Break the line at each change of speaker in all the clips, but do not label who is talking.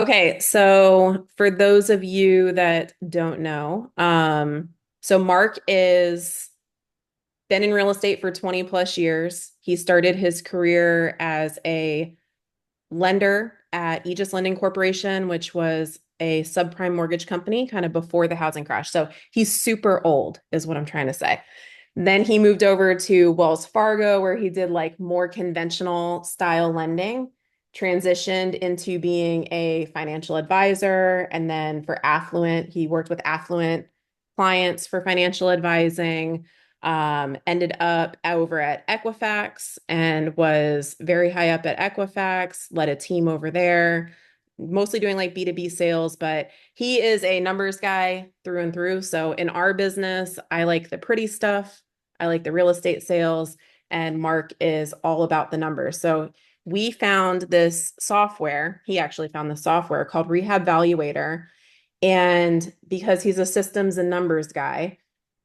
Okay, so for those of you that don't know, so Mark is been in real estate for 20 plus years. He started his career as a lender at Aegis Lending Corporation, which was a subprime mortgage company kind of before the housing crash. So he's super old, is what I'm trying to say. Then he moved over to Wells Fargo, where he did like more conventional style lending, transitioned into being a financial advisor. And then for affluent, he worked with affluent clients for financial advising. Ended up over at Equifax and was very high up at Equifax, led a team over there, mostly doing like B2B sales, but he is a numbers guy through and through. So in our business, I like the pretty stuff. I like the real estate sales, and Mark is all about the numbers. So we found this software. He actually found the software called Rehab Valuator. And because he's a systems and numbers guy,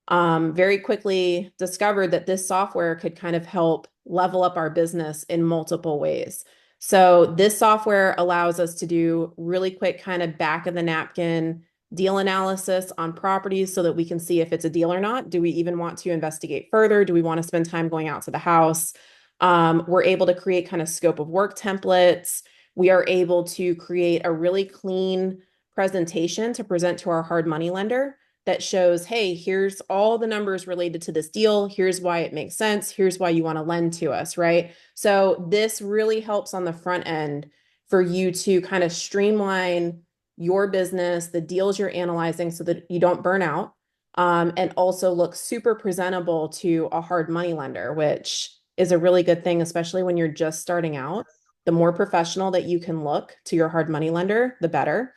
very quickly discovered that this software could kind of help level up our business in multiple ways. So this software allows us to do really quick kind of back of the napkin deal analysis on properties so that we can see if it's a deal or not. Do we even want to investigate further? Do we want to spend time going out to the house? We're able to create kind of scope of work templates. We are able to create a really clean presentation to present to our hard money lender that shows, hey, here's all the numbers related to this deal. Here's why it makes sense. Here's why you want to lend to us, right? So this really helps on the front end for you to kind of streamline your business, the deals you're analyzing so that you don't burn out, and also look super presentable to a hard money lender, which is a really good thing, especially when you're just starting out. The more professional that you can look to your hard money lender, the better.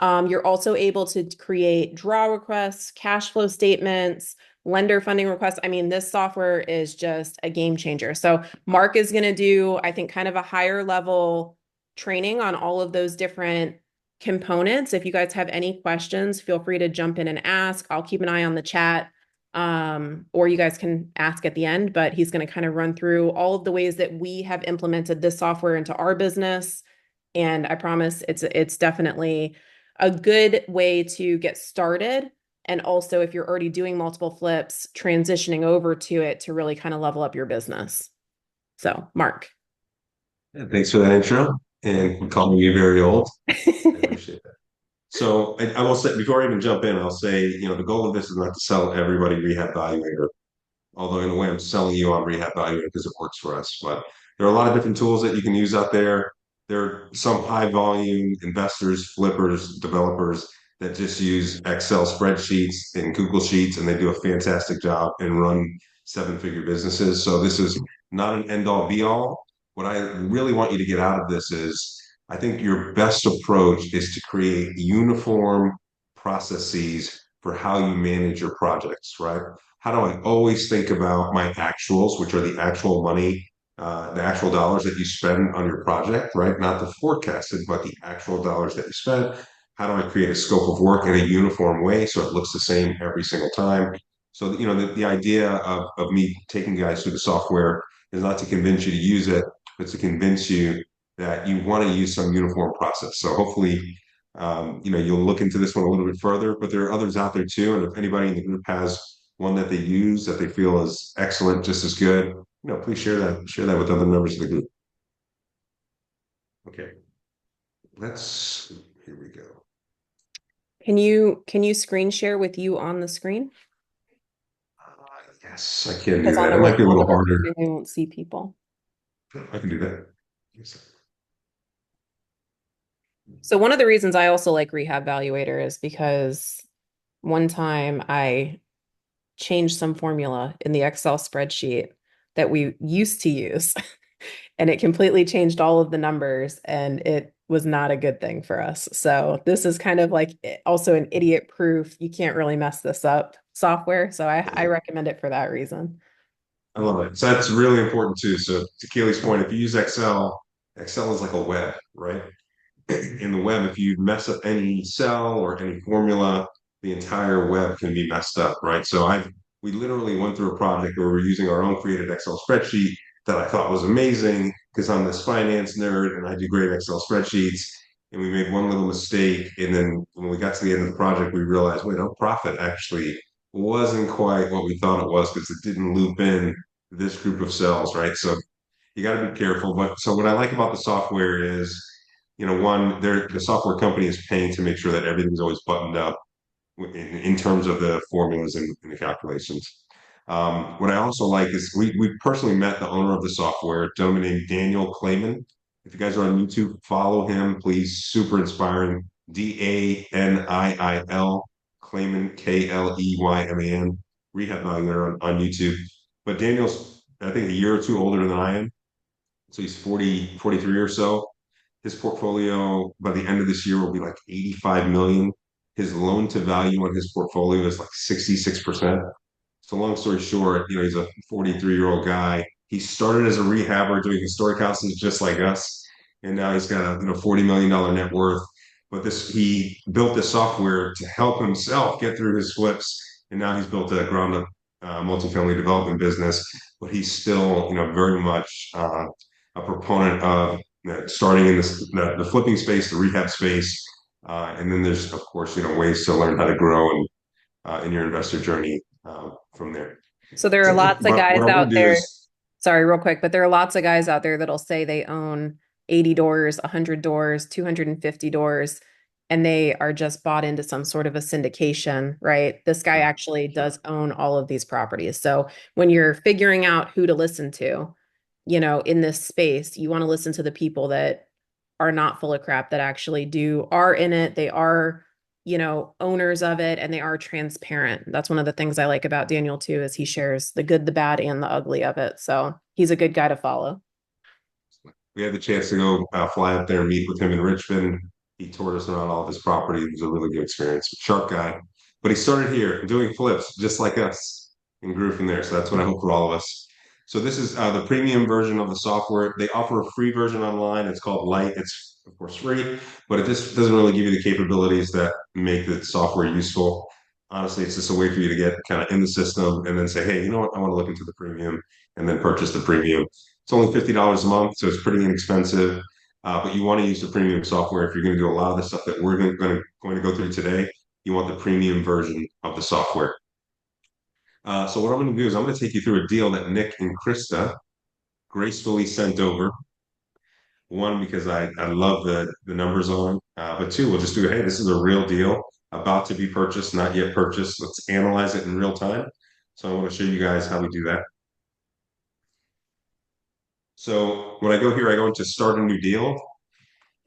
You're also able to create draw requests, cash flow statements, lender funding requests. I mean, this software is just a game changer. So Mark is going to do, I think, kind of a higher level training on all of those different components. If you guys have any questions, feel free to jump in and ask. I'll keep an eye on the chat. Or you guys can ask at the end, but he's going to kind of run through all of the ways that we have implemented this software into our business. And I promise it's definitely a good way to get started. And also, if you're already doing multiple flips, transitioning over to it to really kind of level up your business. So, Mark.
Yeah, thanks for that intro and calling me very old. I appreciate that. So I will say before I even jump in, I'll say, the goal of this is not to sell everybody Rehab Valuator, although in a way I'm selling you on Rehab Valuator because it works for us. But there are a lot of different tools that you can use out there. There are some high volume investors, flippers, developers that just use Excel spreadsheets and Google Sheets, and they do a fantastic job and run seven-figure businesses. So this is not an end all be all. What I really want you to get out of this is I think your best approach is to create uniform processes for how you manage your projects, right? How do I always think about my actuals, which are the actual money, the actual dollars that you spend on your project, right? Not the forecasted, but the actual dollars that you spend. How do I create a scope of work in a uniform way so it looks the same every single time? So, the idea of me taking guys through the software is not to convince you to use it, but to convince you that you want to use some uniform process. So hopefully, you'll look into this one a little bit further, but there are others out there too. And if anybody in the group has one that they use that they feel is excellent, just as good, please share that with other members of the group. Okay, here we go.
Can you screen share with you on the screen?
Yes, I can do
Because on
that.
the
It might be a
on the
little harder.
recording, we won't see people.
I can do that. Yes.
So one of the reasons I also like Rehab Valuator is because one time I changed some formula in the Excel spreadsheet that we used to use, and it completely changed all of the numbers, and it was not a good thing for us. So this is kind of like also an idiot proof. You can't really mess this up software. So I recommend it for that reason.
I love it. So that's really important too. So to Keely's point, if you use Excel, Excel is like a web, right? In the web, if you mess up any cell or any formula, the entire web can be messed up, right? So we literally went through a project where we're using our own created Excel spreadsheet that I thought was amazing because I'm this finance nerd and I do great Excel spreadsheets. and we made one little mistake. And then when we got to the end of the project, we realized, wait, our profit actually wasn't quite what we thought it was because it didn't loop in this group of cells, right? So you got to be careful. But so what I like about the software is, one, the software company is paying to make sure that everything's always buttoned up in terms of the formulas and the calculations. What I also like is we personally met the owner of the software, a gentleman named Daniel Clayman. If you guys are on YouTube, follow him, please. Super inspiring. Daniil Clayman, Kleyman, Rehab Valuator on YouTube. But Daniel's, I think, a year or two older than I am. So he's 43 or so. His portfolio by the end of this year will be like 85 million. His loan to value on his portfolio is like 66%. So long story short, he's a 43-year-old guy. He started as a rehabber doing historic houses just like us. And now he's got a $40 million net worth. But he built this software to help himself get through his flips. And now he's built a ground up multifamily development business. But he's still, very much a proponent of starting in the flipping space, the rehab space. And then there's, of course, ways to learn how to grow and in your investor journey from there.
So there are
So
lots of
what
guys
I want
out
to do
there.
is,
Sorry, real quick, but there are lots of guys out there that'll say they own 80 doors, 100 doors, 250 doors, and they are just bought into some sort of a syndication, right? This guy
sure,
actually
sure.
does own all of these properties. So when you're figuring out who to listen to, in this space, you want to listen to the people that are not full of crap, that actually are in it. They are, owners of it, and they are transparent. That's one of the things I like about Daniel too, is he shares the good, the bad, and the ugly of it. So he's a good guy to follow.
We had the chance to go fly up there and meet with him in Richmond. He toured us around all of his property. It was a really good experience. Sharp guy, but he started here doing flips just like us and grew from there. So that's what I hope for all of us. So this is the premium version of the software. They offer a free version online. It's called Lite. It's of course free, but it just doesn't really give you the capabilities that make the software useful. Honestly, it's just a way for you to get kind of in the system and then say, hey, you know what? I want to look into the premium and then purchase the premium. It's only $50 a month, so it's pretty inexpensive. But you want to use the premium software if you're going to do a lot of the stuff that we're going to go through today. You want the premium version of the software. So what I'm going to do is I'm going to take you through a deal that Nick and Krista gracefully sent over. One, because I love the numbers on them. But two, we'll just do, hey, this is a real deal about to be purchased, not yet purchased. Let's analyze it in real time. So I want to show you guys how we do that. So when I go here, I go into start a new deal.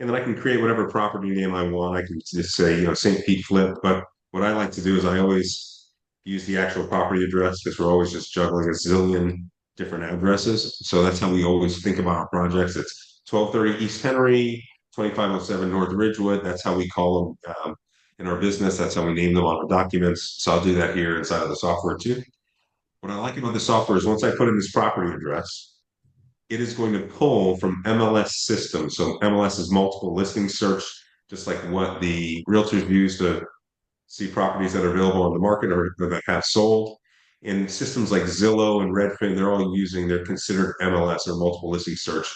And then I can create whatever property name I want. I can just say, St. Pete Flip. But what I like to do is I always use the actual property address because we're always just juggling a zillion different addresses. So that's how we always think about our projects. It's 1230 East Henry, 2507 North Ridgewood. That's how we call them in our business. That's how we name them on our documents. So I'll do that here inside of the software too. What I like about the software is once I put in this property address, it is going to pull from MLS systems. So MLS is multiple listing search, just like what the realtors use to see properties that are available on the market or that have sold. And systems like Zillow and Redfin, they're considered MLS or multiple listing search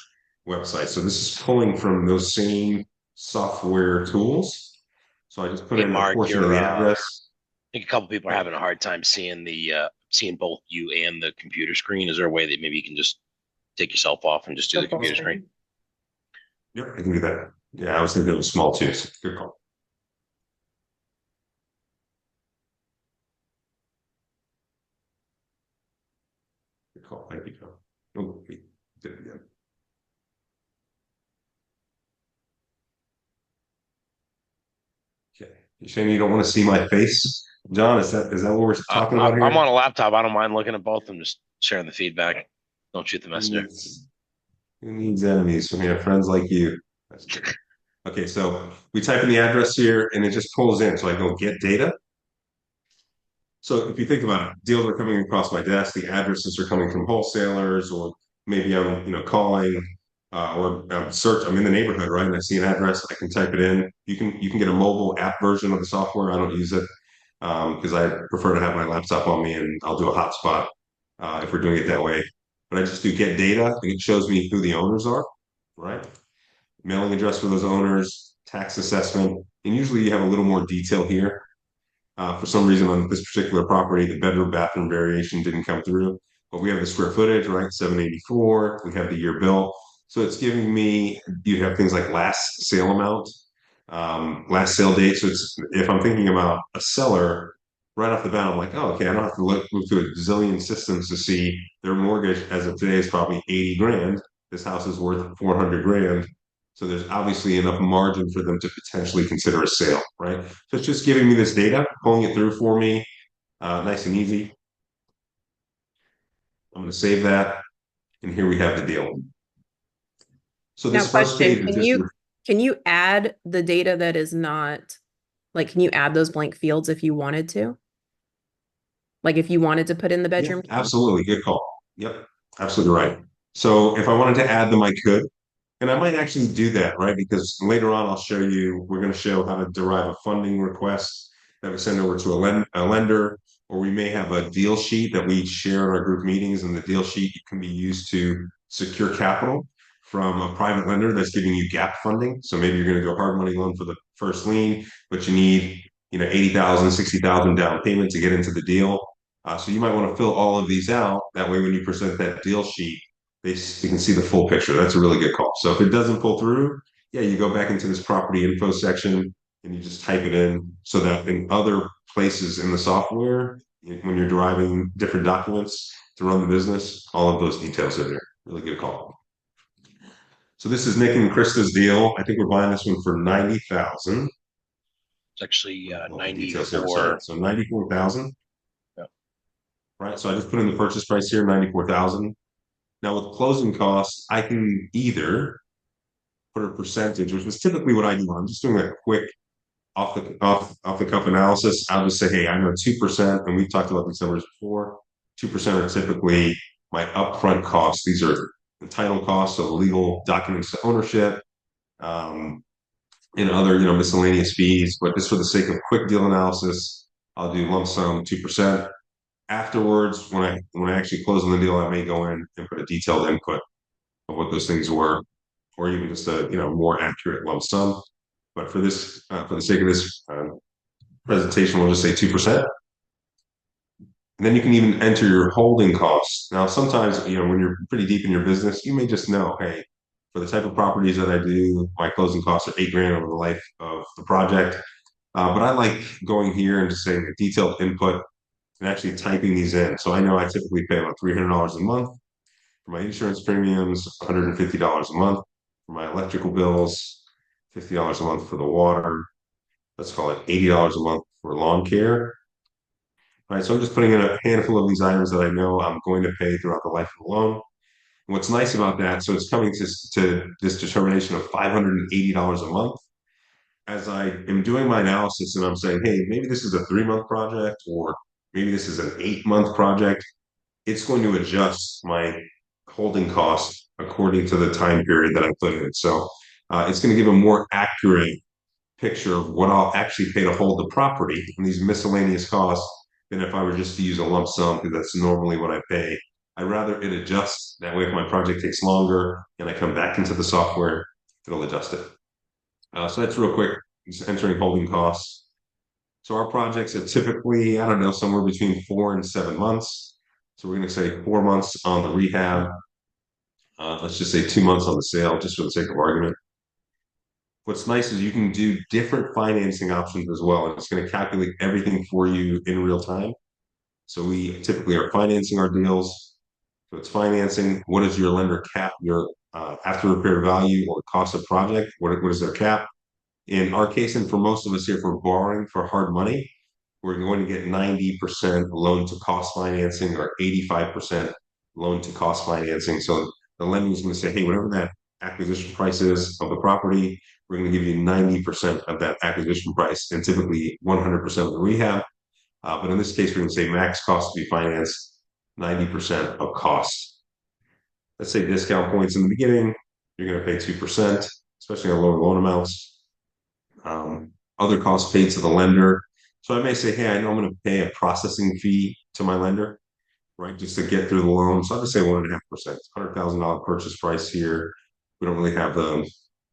websites. So this is pulling from those same software tools. So I just put
Hey
in a
Mark,
portion of the
I
address.
think a couple people are having a hard time seeing seeing both you and the computer screen. Is there a way that maybe you can just take yourself off and just do
The
the
full
computer screen?
screen.
Yep, I can do that. Yeah, I was thinking it was small too. So good call. Good call. Thank you, Joe. Oh, wait, did it again. Okay. You saying you don't want to see my face, John? Is that what we're talking about
I'm
here?
on a laptop. I don't mind looking at both. I'm just sharing the feedback. Don't shoot the
Who
messenger.
needs who needs enemies when we have friends like you? That's good. Okay, so we type in the address here and it just pulls in. So I go get data. So if you think about it, deals are coming across my desk, the addresses are coming from wholesalers, or maybe I'm, calling or search. I'm in the neighborhood, right? And I see an address, I can type it in. You can get a mobile app version of the software. I don't use it because I prefer to have my laptop on me, and I'll do a hotspot if we're doing it that way. But I just do get data, and it shows me who the owners are, right? Mailing address for those owners. tax assessment, and usually you have a little more detail here. For some reason on this particular property, the bedroom bathroom variation didn't come through, but we have the square footage, right? 784. We have the year bill. So it's giving me, you have things like last sale amount, last sale date. So it's, if I'm thinking about a seller right off the bat, I'm like, oh, okay, I don't have to look through a zillion systems to see their mortgage as of today is probably 80 grand. This house is worth 400 grand. So there's obviously enough margin for them to potentially consider a sale, right? So it's just giving me this data, pulling it through for me, nice and easy. I'm going to save that, and here we have the deal. So
Now,
this first
question,
page is just,
can you add the data that is not like can you add those blank fields if you wanted to? Like if you wanted to put in the
yeah,
bedroom count?
absolutely, good call. Yep, absolutely right. So if I wanted to add them, I could. And I might actually do that, right? Because later on, I'll show you, we're going to show how to derive a funding request that we send over to a lender, or we may have a deal sheet that we share in our group meetings. And the deal sheet can be used to secure capital from a private lender that's giving you gap funding. So maybe you're going to do a hard money loan for the first lien, but you need, 80,000, 60,000 down payment to get into the deal. So you might want to fill all of these out. That way, when you present that deal sheet, they can see the full picture. That's a really good call. So if it doesn't pull through, yeah, you go back into this property info section and you just type it in so that in other places in the software, when you're deriving different documents to run the business, all of those details are there. Really good call. So this is Nick and Krista's deal. I think we're buying this one for 90,000.
It's actually
All the details here. Sorry.
94.
So 94,000.
Yeah.
Right. So I just put in the purchase price here, 94,000. Now with closing costs, I can either put a percentage, which is typically what I do. I'm just doing a quick off the cuff analysis. I'll just say, hey, I know 2%, and we've talked about these numbers before. 2% are typically my upfront costs. These are the title costs, so legal documents to ownership, um, and other miscellaneous fees. But just for the sake of quick deal analysis, I'll do lump sum 2%. Afterwards, when I actually close on the deal, I may go in and put a detailed input of what those things were, or even just a more accurate lump sum. But for the sake of this presentation, we'll just say 2%. And then you can even enter your holding costs. Now, sometimes when you're pretty deep in your business, you may just know, hey, for the type of properties that I do, my closing costs are 8 grand over the life of the project. But I like going here and just saying a detailed input and actually typing these in. So I know I typically pay about $300 a month for my insurance premiums, $150 a month for my electrical bills, $50 a month for the water. Let's call it $80 a month for lawn care. All right, so I'm just putting in a handful of these items that I know I'm going to pay throughout the life of the loan. And what's nice about that, so it's coming to this determination of $580 a month. As I am doing my analysis and I'm saying, hey, maybe this is a 3 month project or maybe this is an 8 month project, it's going to adjust my holding costs according to the time period that I put in. So it's going to give a more accurate picture of what I'll actually pay to hold the property and these miscellaneous costs than if I were just to use a lump sum, because that's normally what I pay. I'd rather it adjusts. That way, if my project takes longer and I come back into the software, it'll adjust it. So that's real quick, just entering holding costs. So our projects are typically, I don't know, somewhere between 4 and 7 months. So we're going to say 4 months on the rehab. Let's just say 2 months on the sale, just for the sake of argument. What's nice is you can do different financing options as well, and it's going to calculate everything for you in real time. So we typically are financing our deals. So it's financing. What is your lender cap, your after repair value or cost of project? What is their cap? In our case, and for most of us here, if we're borrowing for hard money, we're going to get 90% loan to cost financing or 85% loan to cost financing. So the lender is going to say, hey, whatever that acquisition price is of the property, we're going to give you 90% of that acquisition price and typically 100% of the rehab. But in this case, we're going to say max cost to be financed 90% of cost. Let's say discount points in the beginning, you're going to pay 2%, especially on lower loan amounts. Other costs paid to the lender. So I may say, hey, I know I'm going to pay a processing fee to my lender, right, just to get through the loan. So I'll just say 1.5%, $100,000 purchase price here. We don't really have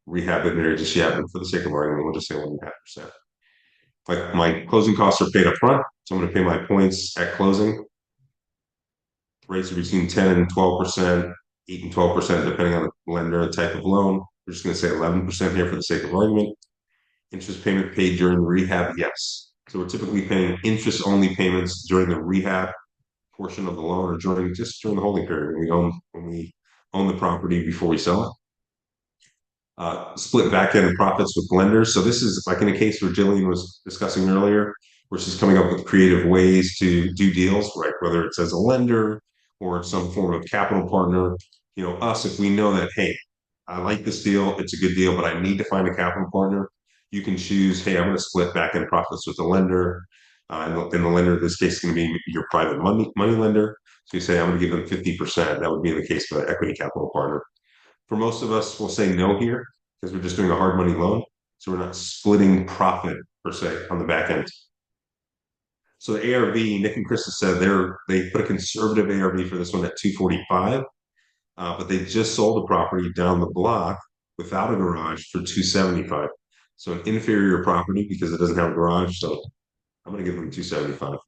rehab it there just yet, but for the sake of argument, we'll just say 1.5%. Like my closing costs are paid up front, so I'm going to pay my points at closing. Rates are between 10 and 12%, 8 and 12%, depending on the lender and type of loan. We're just going to say 11% here for the sake of argument. Interest payment paid during the rehab, yes. So we're typically paying interest only payments during the rehab portion of the loan or during the holding period when we own the property before we sell it. Split back end profits with lenders. So this is like in a case where Jillian was discussing earlier, where she's coming up with creative ways to do deals, right? Whether it's as a lender or some form of capital partner. You know, us, if we know that, hey, I like this deal, it's a good deal, but I need to find a capital partner, you can choose, hey, I'm going to split back end profits with the lender. And the lender in this case is going to be your private money lender. So you say, I'm going to give them 50%. That would be in the case of an equity capital partner. For most of us, we'll say no here because we're just doing a hard money loan. So we're not splitting profit per se on the back end. So the ARV, Nick and Krista said they put a conservative ARV for this one at 245, but they just sold a property down the block without a garage for 275. So an inferior property because it doesn't have a garage. So I'm going to give them 275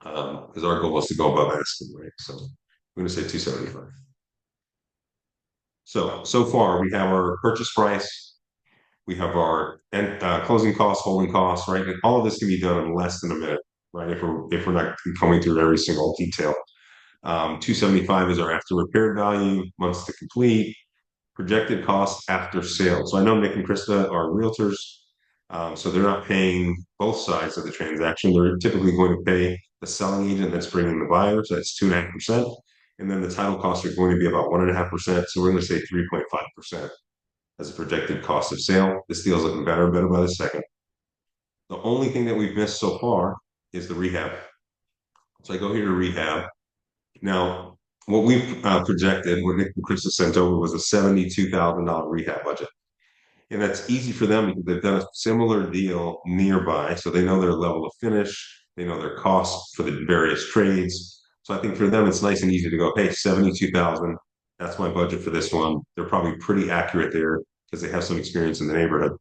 because our goal was to go above asking, right? So I'm going to say 275. So far we have our purchase price, we have our closing costs, holding costs, right? And all of this can be done in less than a minute, right? If we're not going through every single detail. 275 is our after repair value, months to complete, projected costs after sale. So I know Nick and Krista are realtors, so they're not paying both sides of the transaction. They're typically going to pay the selling agent that's bringing the buyer, so that's 2.5%. And then the title costs are going to be about 1.5%. So we're going to say 3.5% as a projected cost of sale. This deal is looking better and better by the second. The only thing that we've missed so far is the rehab. So I go here to rehab. Now, what we've projected, what Nick and Chris has sent over, was a $72,000 rehab budget. And that's easy for them because they've done a similar deal nearby. So they know their level of finish, they know their costs for the various trades. So I think for them, it's nice and easy to go, hey, 72,000, that's my budget for this one. They're probably pretty accurate there because they have some experience in the neighborhood.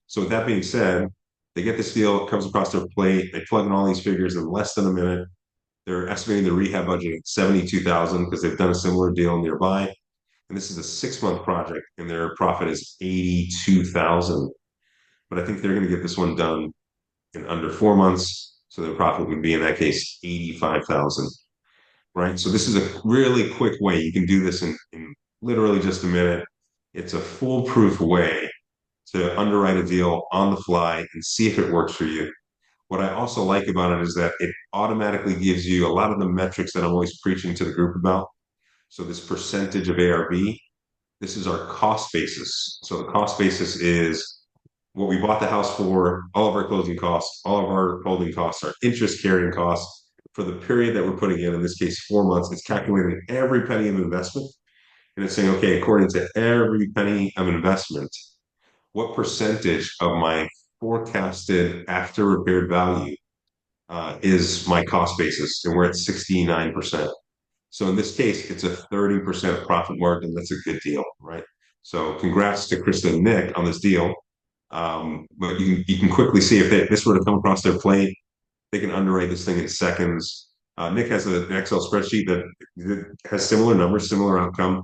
So with that being said, they get this deal, it comes across their plate, they plug in all these figures in less than a minute. They're estimating the rehab budget at 72,000 because they've done a similar deal nearby. And this is a 6 month project, and their profit is 82,000. But I think they're going to get this one done in under 4 months. So their profit would be in that case 85,000. Right. So this is a really quick way. You can do this in literally just a minute. It's a foolproof way to underwrite a deal on the fly and see if it works for you. What I also like about it is that it automatically gives you a lot of the metrics that I'm always preaching to the group about. So this percentage of ARV, this is our cost basis. So the cost basis is what we bought the house for, all of our closing costs, all of our holding costs, our interest carrying costs for the period that we're putting in this case, 4 months. It's calculating every penny of investment. And it's saying, okay, according to every penny of investment, what percentage of my forecasted after repaired value is my cost basis? And we're at 69%. So in this case, it's a 30% profit margin. That's a good deal, right? So congrats to Krista and Nick on this deal. But you can quickly see if this were to come across their plate, they can underwrite this thing in seconds. Nick has an Excel spreadsheet that has similar numbers, similar outcome.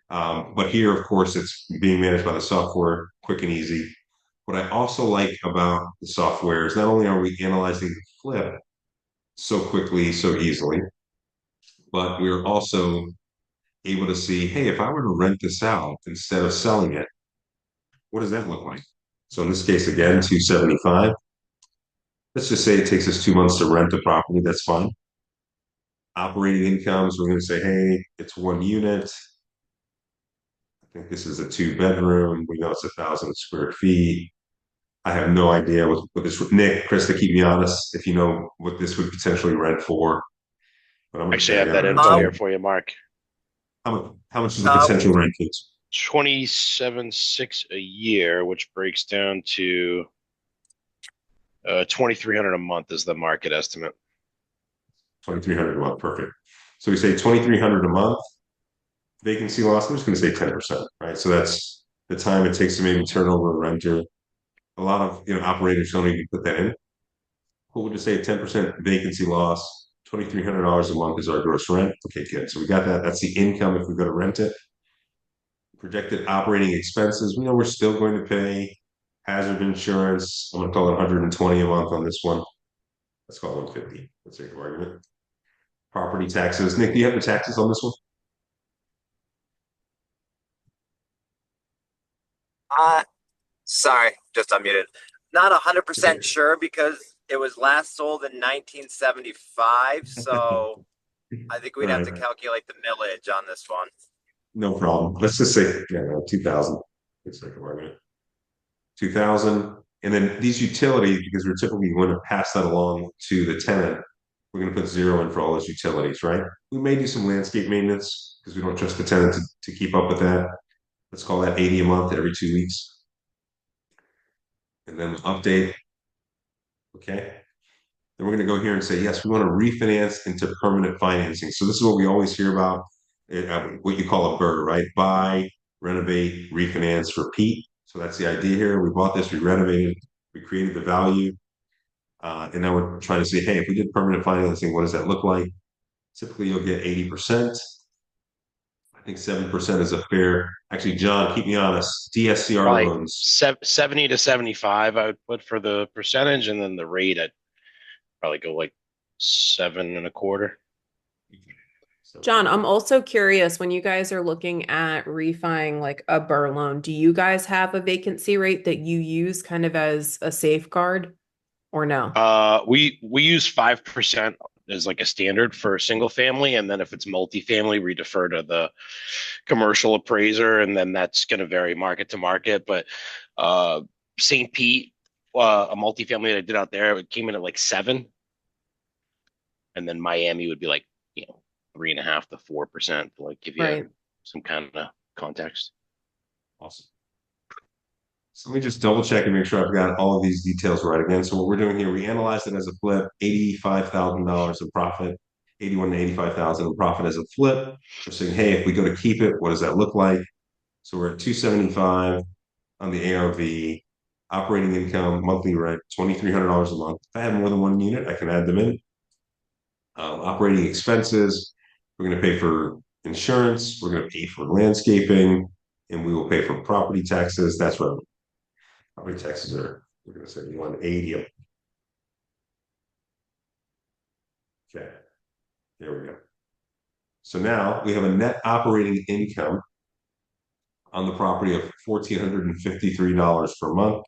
But here, of course, it's being managed by the software, quick and easy. What I also like about the software is not only are we analyzing the flip so quickly, so easily, but we're also able to see, hey, if I were to rent this out instead of selling it, what does that look like? So in this case, again, 275. Let's just say it takes us 2 months to rent a property. That's fine. Operating incomes, we're going to say, hey, it's one unit. I think this is a 2 bedroom. We know it's 1,000 square feet. I have no idea what this, Nick, Krista, keep me honest if you know what this would potentially rent for. But I'm going to
Actually, I
tag
have that
out
info here
Um,
for you, Mark.
how much is the
uh,
potential rent, please?
27.6 a year, which breaks down to 2,300 a month is the market estimate.
2,300 a month, perfect. So we say 2,300 a month. Vacancy loss, I'm just going to say 10%, right? So that's the time it takes to maybe turn over a renter. A lot of operators don't even put that in. But we'll just say a 10% vacancy loss, $2,300 a month is our gross rent. Okay, good. So we got that. That's the income if we go to rent it. Projected operating expenses. We know we're still going to pay hazard insurance. I'm going to call it 120 a month on this one. Let's call it 150. Let's take an argument. Property taxes. Nick, do you have the taxes on this one?
Uh, Sorry, just unmuted. Not
Okay.
100% sure because it was last sold in 1975. So I think
All
we'd have to
right.
calculate the millage on this one.
No problem. Let's just say, yeah, no, 2000. Let's take an argument. 2000. And then these utilities, because we're typically going to pass that along to the tenant, we're going to put zero in for all those utilities, right? We may do some landscape maintenance because we don't trust the tenant to keep up with that. Let's call that 80 a month every 2 weeks. And then update. Okay. Then we're going to go here and say, yes, we want to refinance into permanent financing. So this is what we always hear about, what you call a BRRRR, right? Buy, renovate, refinance, repeat. So that's the idea here. We bought this, we renovated, we created the value. And now we're trying to say, hey, if we did permanent financing, what does that look like? Typically, you'll get 80%. I think 7% is a fair. Actually, John, keep me honest. DSCR
Probably
loans.
70 to 75, I would put for the percentage, and then the rate, I'd probably go like 7.25.
John, I'm also curious when you guys are looking at refining like a burr loan, do you guys have a vacancy rate that you use kind of as a safeguard or no?
We use 5% as like a standard for single family, and then if it's multifamily, we defer to the commercial appraiser, and then that's going to vary market to market. But uh, St. Pete, a multifamily that I did out there, it came in at like 7, and then Miami would be like 3.5 to 4%, to like give you
Right.
some kind of context.
Awesome. So let me just double check and make sure I've got all of these details right again. So what we're doing here, we analyzed it as a flip, $85,000 in profit, 81 to 85,000 in profit as a flip. We're saying, hey, if we go to keep it, what does that look like? So we're at 275 on the ARV, operating income, monthly rent, $2,300 a month. If I have more than one unit, I can add them in. Operating expenses, we're going to pay for insurance, we're going to pay for landscaping, and we will pay for property taxes. That's what property taxes are. We're going to say 180. Okay, there we go. So now we have a net operating income on the property of $1,453 per month.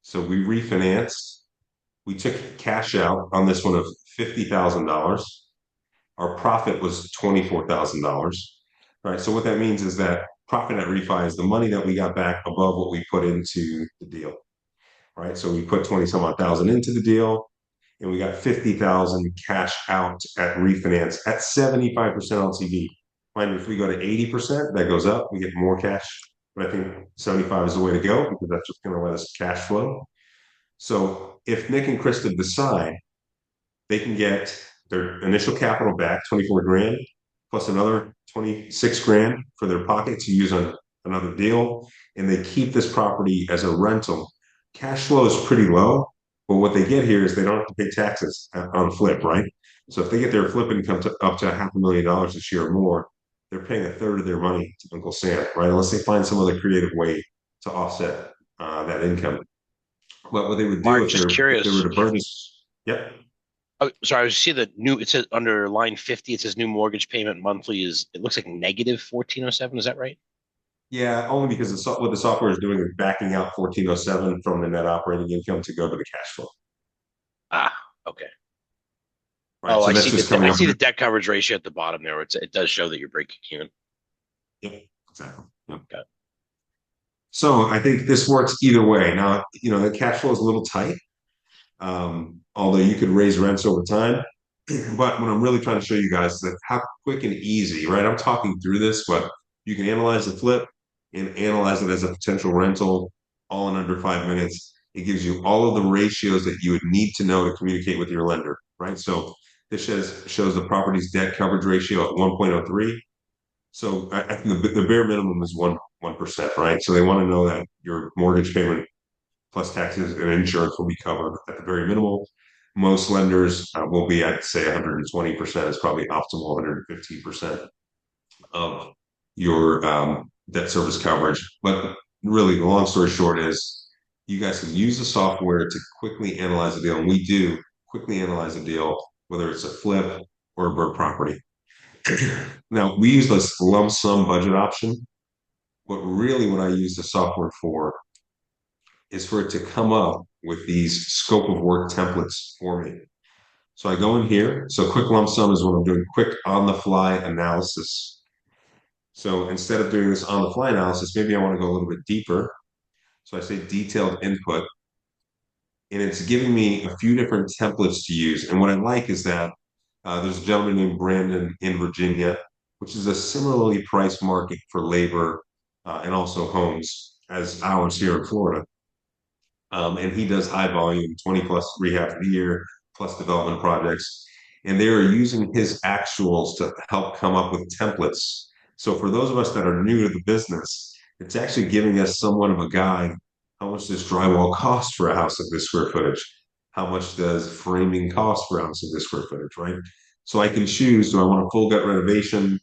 So we refinanced. We took cash out on this one of $50,000. Our profit was $24,000. Right. So what that means is that profit at refi is the money that we got back above what we put into the deal. Right. So we put 20 some odd thousand into the deal and we got 50,000 cash out at refinance at 75% LTV. Mind if we go to 80%, that goes up, we get more cash. But I think 75 is the way to go because that's just going to let us cash flow. So if Nick and Krista decide they can get their initial capital back, 24 grand, plus another 26 grand for their pocket to use on another deal, and they keep this property as a rental. Cash flow is pretty low, but what they get here is they don't have to pay taxes on flip, right? So if they get their flip income up to $500,000 this year or more, they're paying a third of their money to Uncle Sam, right? Unless they find some other creative way to offset that income. But what they would do
Mark, just
if they were
curious.
to burn this, yep.
Oh, sorry, I see the new. It says under line 50. It says new mortgage payment monthly is. It looks like negative 1407. Is that right?
Yeah, only because what the software is doing is backing out 1407 from the net operating income to go to the cash flow,
Ah, okay.
right?
Oh,
So
I
that's
see
just
the
coming
I
up.
see the debt coverage ratio at the bottom there. It does show that you're breaking even.
Yep, exactly. Yep.
Okay.
So I think this works either way. Now, the cash flow is a little tight, although you could raise rents over time. But what I'm really trying to show you guys is that how quick and easy, right? I'm talking through this, but you can analyze the flip and analyze it as a potential rental all in under 5 minutes. It gives you all of the ratios that you would need to know to communicate with your lender, right? So this shows the property's debt coverage ratio at 1.03. So I think the bare minimum is 1%, right? So they want to know that your mortgage payment plus taxes and insurance will be covered at the very minimal. Most lenders will be, I'd say 120% is probably optimal, 115% of your debt service coverage. But really, the long story short is you guys can use the software to quickly analyze a deal. And we do quickly analyze a deal, whether it's a flip or a burnt property. Now, we use this lump sum budget option, but really what I use the software for is for it to come up with these scope of work templates for me. So I go in here. So quick lump sum is when I'm doing quick on the fly analysis. So instead of doing this on the fly analysis, maybe I want to go a little bit deeper. So I say detailed input, and it's giving me a few different templates to use. And what I like is that there's a gentleman named Brandon in Virginia, which is a similarly priced market for labor and also homes as ours here in Florida. And he does high volume, 20 plus rehab a year, plus development projects. And they are using his actuals to help come up with templates. So for those of us that are new to the business, it's actually giving us somewhat of a guide. How much does drywall cost for a house of this square footage? How much does framing cost for a house of this square footage, right? So I can choose, do I want a full gut renovation?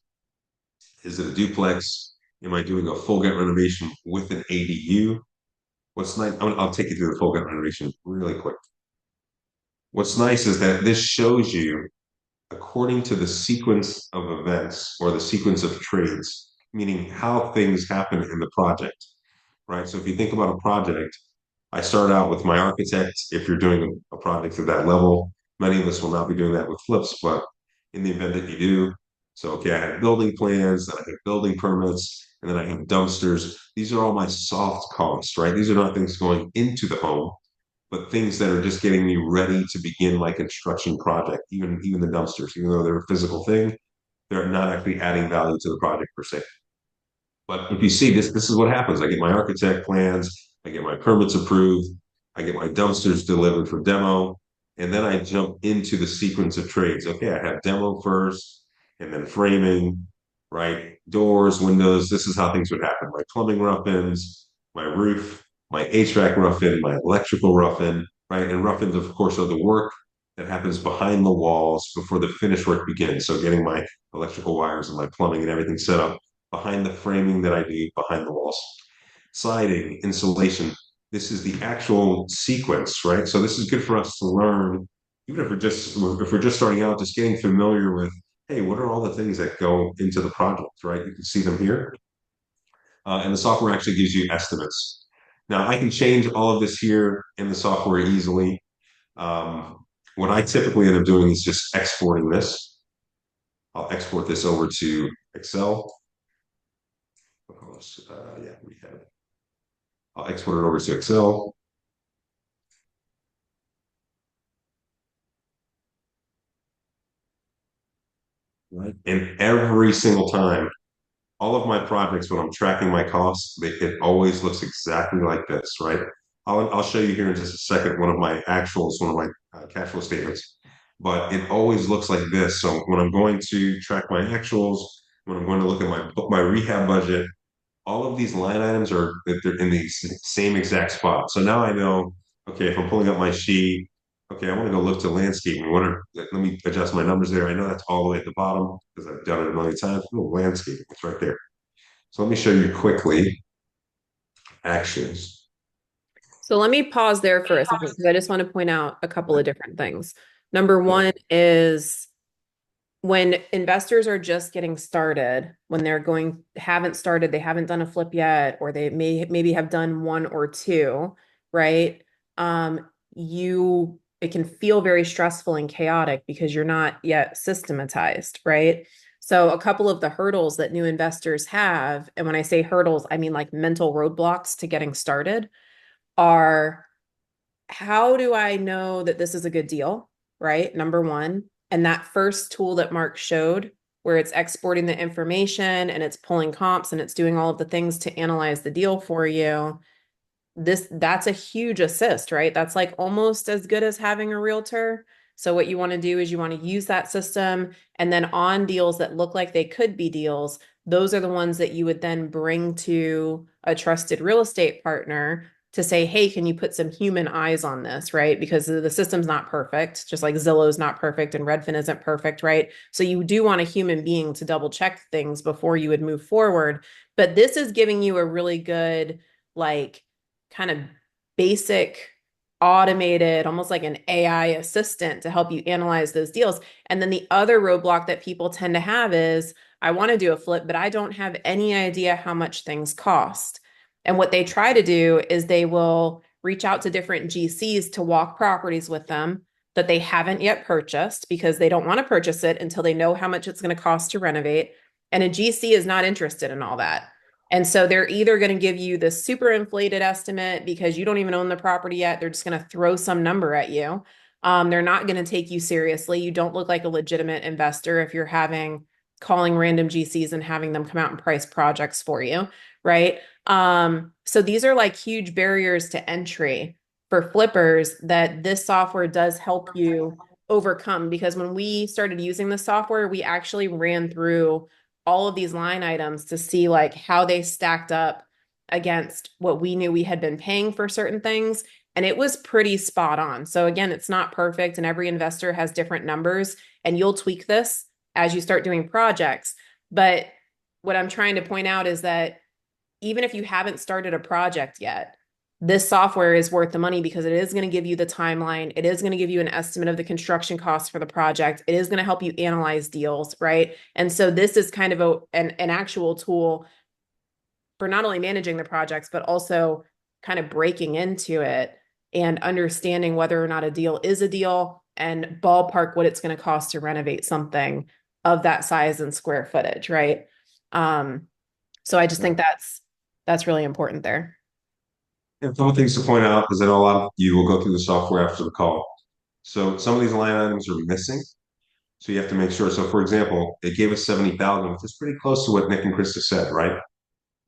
Is it a duplex? Am I doing a full gut renovation with an ADU? What's nice, I'll take you through the full gut renovation really quick. What's nice is that this shows you, according to the sequence of events or the sequence of trades, meaning how things happen in the project, right? So if you think about a project, I start out with my architect. If you're doing a project at that level, many of us will not be doing that with flips, but in the event that you do, so okay, I have building plans, then I have building permits, and then I have dumpsters. These are all my soft costs, right? These are not things going into the home, but things that are just getting me ready to begin my construction project. Even the dumpsters, even though they're a physical thing, they're not actually adding value to the project per se. But if you see this, this is what happens. I get my architect plans, I get my permits approved, I get my dumpsters delivered for demo, and then I jump into the sequence of trades. Okay, I have demo first, and then framing, right? Doors, windows. This is how things would happen. My plumbing rough-ins, my roof, my HVAC rough-in, my electrical rough-in, right? And rough-ins, of course, are the work that happens behind the walls before the finished work begins. So getting my electrical wires and my plumbing and everything set up behind the framing that I do behind the walls. Siding, insulation. This is the actual sequence, right? So this is good for us to learn, even if we're just starting out, just getting familiar with, hey, what are all the things that go into the project, right? You can see them here. And the software actually gives you estimates. Now I can change all of this here in the software easily. What I typically end up doing is just exporting this. I'll export this over to Excel. Yeah, we have it. I'll export it over to Excel. Right. And every single time, all of my projects, when I'm tracking my costs, it always looks exactly like this, right? I'll show you here in just a second one of my actuals, one of my cash flow statements, but it always looks like this. So when I'm going to track my actuals, when I'm going to look at my rehab budget, all of these line items are they're in the same exact spot. So now I know, okay, if I'm pulling up my sheet, okay, I want to go look to landscaping. Let me adjust my numbers there. I know that's all the way at the bottom because I've done it a million times. Oh, landscaping, it's right there. So let me show you quickly actions.
So let me pause there for a second because I just want to point out a couple of different things. Number one is when investors are just getting started, when haven't started, they haven't done a flip yet, or they maybe have done one or two, right? It can feel very stressful and chaotic because you're not yet systematized, right? So a couple of the hurdles that new investors have, and when I say hurdles, I mean like mental roadblocks to getting started, are how do I know that this is a good deal, right? Number one. And that first tool that Mark showed, where it's exporting the information and it's pulling comps and it's doing all of the things to analyze the deal for you, that's a huge assist, right? That's like almost as good as having a realtor. So what you want to do is you want to use that system, and then on deals that look like they could be deals, those are the ones that you would then bring to a trusted real estate partner to say, hey, can you put some human eyes on this, right? Because the system's not perfect, just like Zillow's not perfect and Redfin isn't perfect, right? So you do want a human being to double check things before you would move forward. But this is giving you a really good, like, kind of basic automated, almost like an AI assistant to help you analyze those deals. And then the other roadblock that people tend to have is, I want to do a flip, but I don't have any idea how much things cost. And what they try to do is they will reach out to different GCs to walk properties with them that they haven't yet purchased because they don't want to purchase it until they know how much it's going to cost to renovate. And a GC is not interested in all that. And so they're either going to give you the super inflated estimate because you don't even own the property yet. They're just going to throw some number at you. They're not going to take you seriously. You don't look like a legitimate investor if you're calling random GCs and having them come out and price projects for you, right? So these are like huge barriers to entry for flippers that this software does help you overcome. Because when we started using the software, we actually ran through all of these line items to see like how they stacked up against what we knew we had been paying for certain things. And it was pretty spot on. So again, it's not perfect and every investor has different numbers and you'll tweak this as you start doing projects. But what I'm trying to point out is that even if you haven't started a project yet, this software is worth the money because it is going to give you the timeline. It is going to give you an estimate of the construction costs for the project. It is going to help you analyze deals, right? And so this is kind of an actual tool for not only managing the projects, but also kind of breaking into it and understanding whether or not a deal is a deal and ballpark what it's going to cost to renovate something of that size and square footage, right? So I just think that's really important there.
And a couple things to point out is that a lot of you will go through the software after the call. So some of these line items are missing. So you have to make sure. So for example, they gave us 70,000, which is pretty close to what Nick and Krista said, right?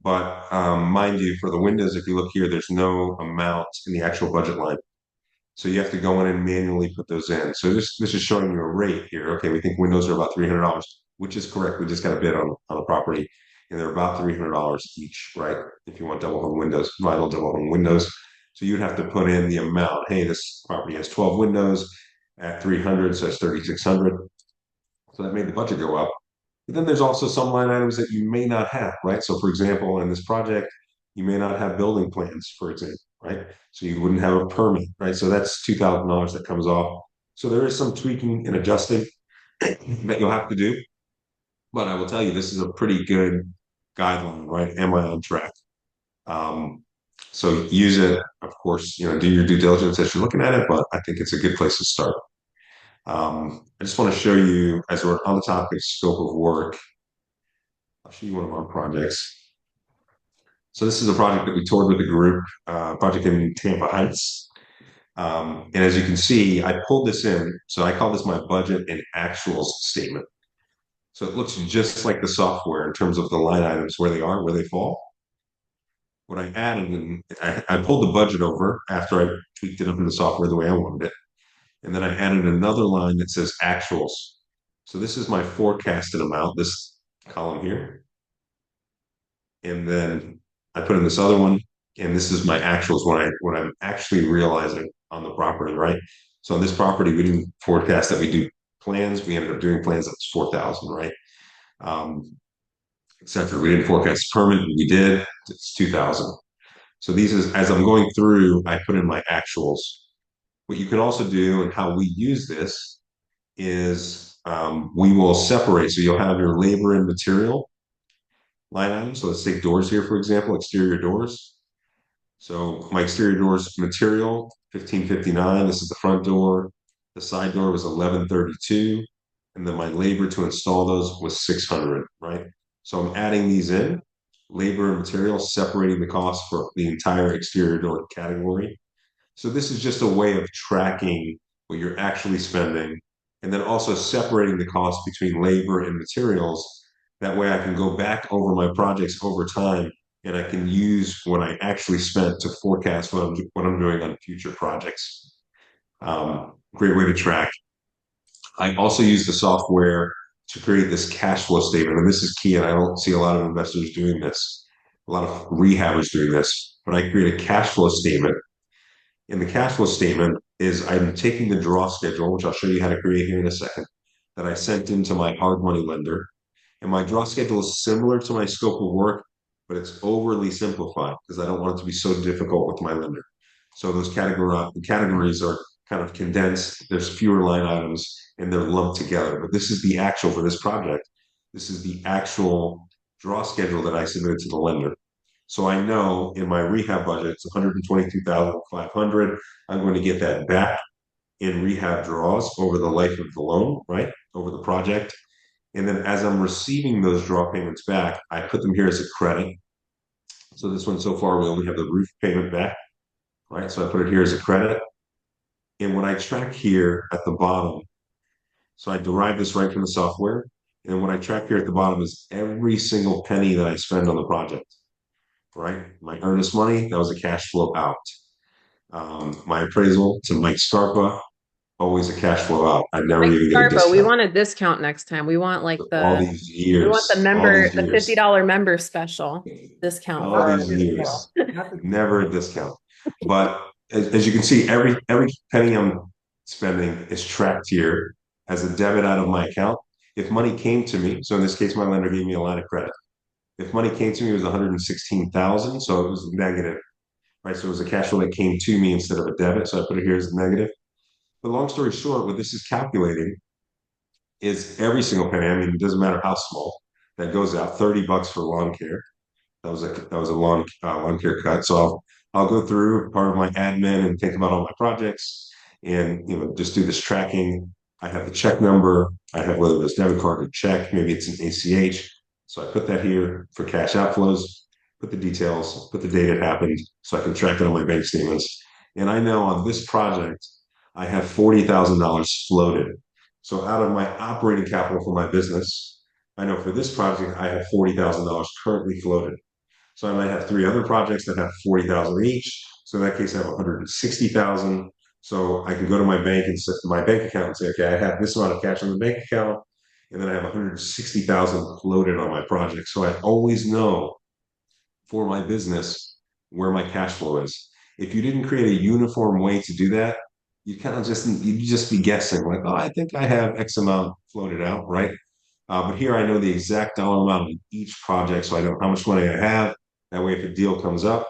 But mind you, for the windows, if you look here, there's no amount in the actual budget line. So you have to go in and manually put those in. So this is showing you a rate here. Okay, we think windows are about $300, which is correct. We just got a bid on a property, and they're about $300 each, right? If you want double hung windows, vinyl double hung windows. So you'd have to put in the amount. Hey, this property has 12 windows at 300, so that's 3,600. So that made the budget go up. But then there's also some line items that you may not have, right? So for example, in this project, you may not have building plans, for example, right? So you wouldn't have a permit, right? So that's $2,000 that comes off. So there is some tweaking and adjusting that you'll have to do. But I will tell you, this is a pretty good guideline, right? Am I on track? Um, so use it, of course, do your due diligence as you're looking at it, but I think it's a good place to start. I just want to show you, as we're on the topic scope of work, I'll show you one of our projects. So this is a project that we toured with a group, project in Tampa Heights. And as you can see, I pulled this in. So I call this my budget and actuals statement. So it looks just like the software in terms of the line items, where they are, where they fall. What I added, and I pulled the budget over after I tweaked it up in the software the way I wanted it. And then I added another line that says actuals. So this is my forecasted amount, this column here. And then I put in this other one, and this is my actuals when I'm actually realizing on the property, right? So on this property, we didn't forecast that we do plans. We ended up doing plans that was 4,000, right? Etc. We didn't forecast permit. We did. It's 2,000. So these is as I'm going through, I put in my actuals. What you can also do, and how we use this, is we will separate. So you'll have your labor and material line items. So let's take doors here, for example, exterior doors. So my exterior doors material, 1559. This is the front door. The side door was 1132. And then my labor to install those was 600, right? So I'm adding these in, labor and material, separating the cost for the entire exterior door category. So this is just a way of tracking what you're actually spending and then also separating the cost between labor and materials. That way I can go back over my projects over time and I can use what I actually spent to forecast what I'm doing on future projects. Great way to track. I also use the software to create this cash flow statement. And this is key. And I don't see a lot of investors doing this, a lot of rehabbers doing this, but I create a cash flow statement. And the cash flow statement is I'm taking the draw schedule, which I'll show you how to create here in a second, that I sent into my hard money lender. And my draw schedule is similar to my scope of work, but it's overly simplified because I don't want it to be so difficult with my lender. So those categories are kind of condensed. There's fewer line items and they're lumped together. But this is the actual for this project. This is the actual draw schedule that I submitted to the lender. So I know in my rehab budget, it's 122,500. I'm going to get that back in rehab draws over the life of the loan, right? Over the project. And then as I'm receiving those draw payments back, I put them here as a credit. So this one so far, we only have the roof payment back, right? So I put it here as a credit. And what I track here at the bottom, so I derive this right from the software. And what I track here at the bottom is every single penny that I spend on the project, right? My earnest money, that was a cash flow out. My appraisal to Mike Scarpa, always a cash flow out. I never
Like
even get a
Scarpa, we
discount.
want a discount next time. We want like
All
the
these
we want the
years, all
member,
these
the
years,
$50 member special discount for
all
our
these
appraisal.
years, never a discount. But as you can see, every penny I'm spending is tracked here as a debit out of my account. If money came to me, so in this case, my lender gave me a line of credit. If money came to me, it was 116,000, so it was negative, right? So it was a cash flow that came to me instead of a debit. So I put it here as negative. But long story short, what this is calculating is every single penny. I mean, it doesn't matter how small that goes out. $30 for lawn care. That was a lawn care cut. So I'll go through part of my admin and think about all my projects, and just do this tracking. I have the check number. I have whether it's debit card or check. Maybe it's an ACH. So I put that here for cash outflows. Put the details. Put the date it happened, so I can track it on my bank statements. And I know on this project, I have $40,000 floated. So out of my operating capital for my business, I know for this project, I have $40,000 currently floated. So I might have three other projects that have 40,000 each. So in that case, I have 160,000. So I can go to my bank and my bank account and say, okay, I have this amount of cash on the bank account, and then I have 160,000 floated on my project. So I always know for my business where my cash flow is. If you didn't create a uniform way to do that, you'd just be guessing like, oh, I think I have X amount floated out, right? But here I know the exact dollar amount of each project, so I know how much money I have. That way, if a deal comes up,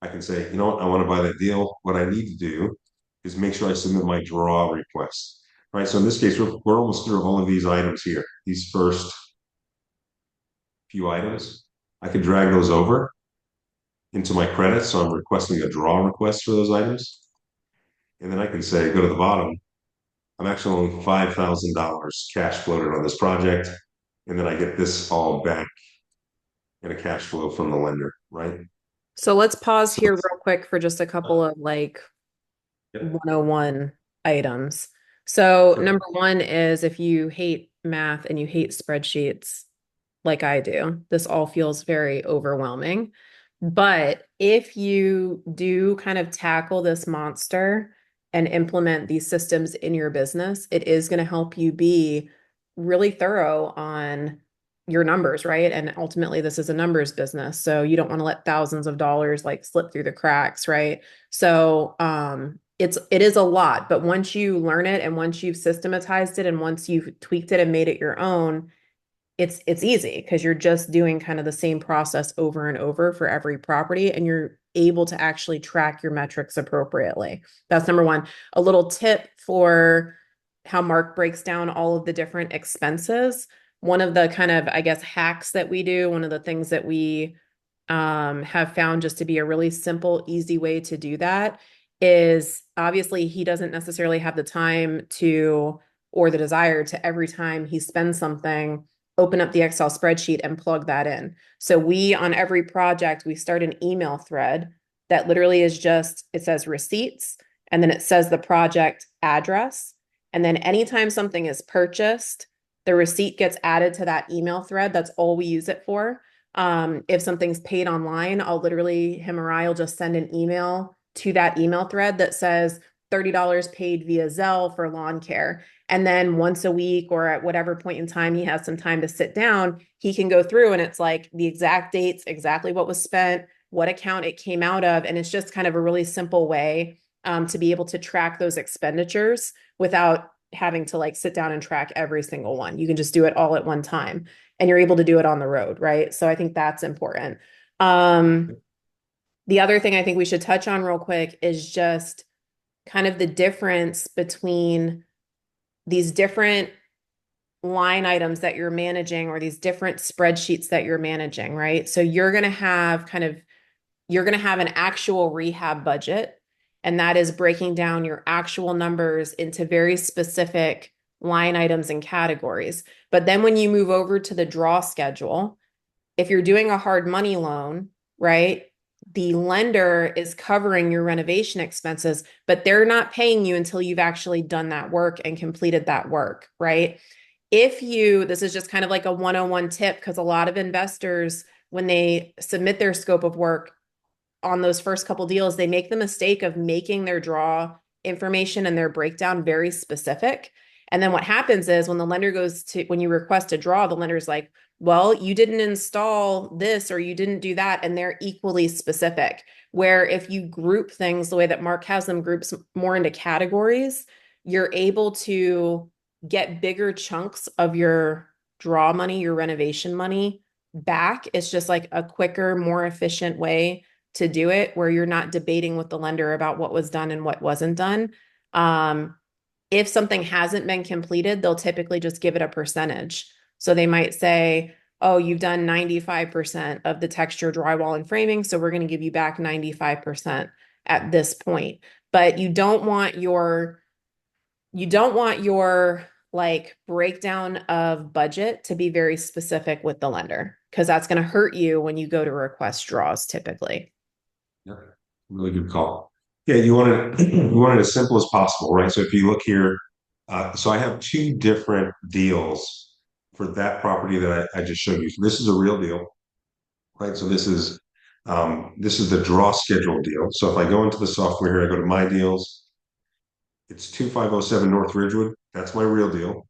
I can say, you know what, I want to buy that deal. What I need to do is make sure I submit my draw request. Right. So in this case, we're almost through all of these items here. These first few items, I could drag those over into my credits. So I'm requesting a draw request for those items. And then I can say, go to the bottom. I'm actually only $5,000 cash floated on this project. And then I get this all back in a cash flow from the lender, right?
So let's pause
So
here real quick for just a couple of like
yeah,
101 items. So
sure.
number one is if you hate math and you hate spreadsheets like I do, this all feels very overwhelming. But if you do kind of tackle this monster and implement these systems in your business, it is going to help you be really thorough on your numbers, right? And ultimately, this is a numbers business. So you don't want to let thousands of dollars like slip through the cracks, right? So it is a lot, but once you learn it and once you've systematized it and once you've tweaked it and made it your own, it's easy because you're just doing kind of the same process over and over for every property and you're able to actually track your metrics appropriately. That's number one. A little tip for how Mark breaks down all of the different expenses. One of the kind of, I guess, hacks that we do, one of the things that we have found just to be a really simple, easy way to do that is obviously he doesn't necessarily have the time to or the desire to every time he spends something open up the Excel spreadsheet and plug that in. So we, on every project, we start an email thread that literally is just, it says receipts, and then it says the project address. And then anytime something is purchased, the receipt gets added to that email thread. That's all we use it for. If something's paid online, I'll literally, him or I will just send an email to that email thread that says $30 paid via Zelle for lawn care. And then once a week or at whatever point in time he has some time to sit down, he can go through and it's like the exact dates, exactly what was spent, what account it came out of. And it's just kind of a really simple way to be able to track those expenditures without having to like sit down and track every single one. You can just do it all at one time and you're able to do it on the road, right? So I think that's important. The other thing I think we should touch on real quick is just kind of the difference between these different line items that you're managing or these different spreadsheets that you're managing, right? So you're going to have an actual rehab budget, and that is breaking down your actual numbers into very specific line items and categories. But then when you move over to the draw schedule, if you're doing a hard money loan, right? The lender is covering your renovation expenses, but they're not paying you until you've actually done that work and completed that work, right? This is just kind of like a 101 tip because a lot of investors, when they submit their scope of work on those first couple deals, they make the mistake of making their draw information and their breakdown very specific. And then what happens is when you request a draw, the lender's like, well, you didn't install this or you didn't do that. And they're equally specific. Where if you group things the way that Mark has them groups more into categories, you're able to get bigger chunks of your draw money, your renovation money back. It's just like a quicker, more efficient way to do it where you're not debating with the lender about what was done and what wasn't done. If something hasn't been completed, they'll typically just give it a percentage. So they might say, oh, you've done 95% of the texture, drywall, and framing, so we're going to give you back 95% at this point. But you don't want your like breakdown of budget to be very specific with the lender because that's going to hurt you when you go to request draws typically.
Yeah, really good call. Yeah, you want it you want it as simple as possible, right? So if you look here, so I have two different deals for that property that I just showed you. So this is a real deal, right? So this is the draw schedule deal. So if I go into the software here, I go to my deals. It's 2507 North Ridgewood. That's my real deal.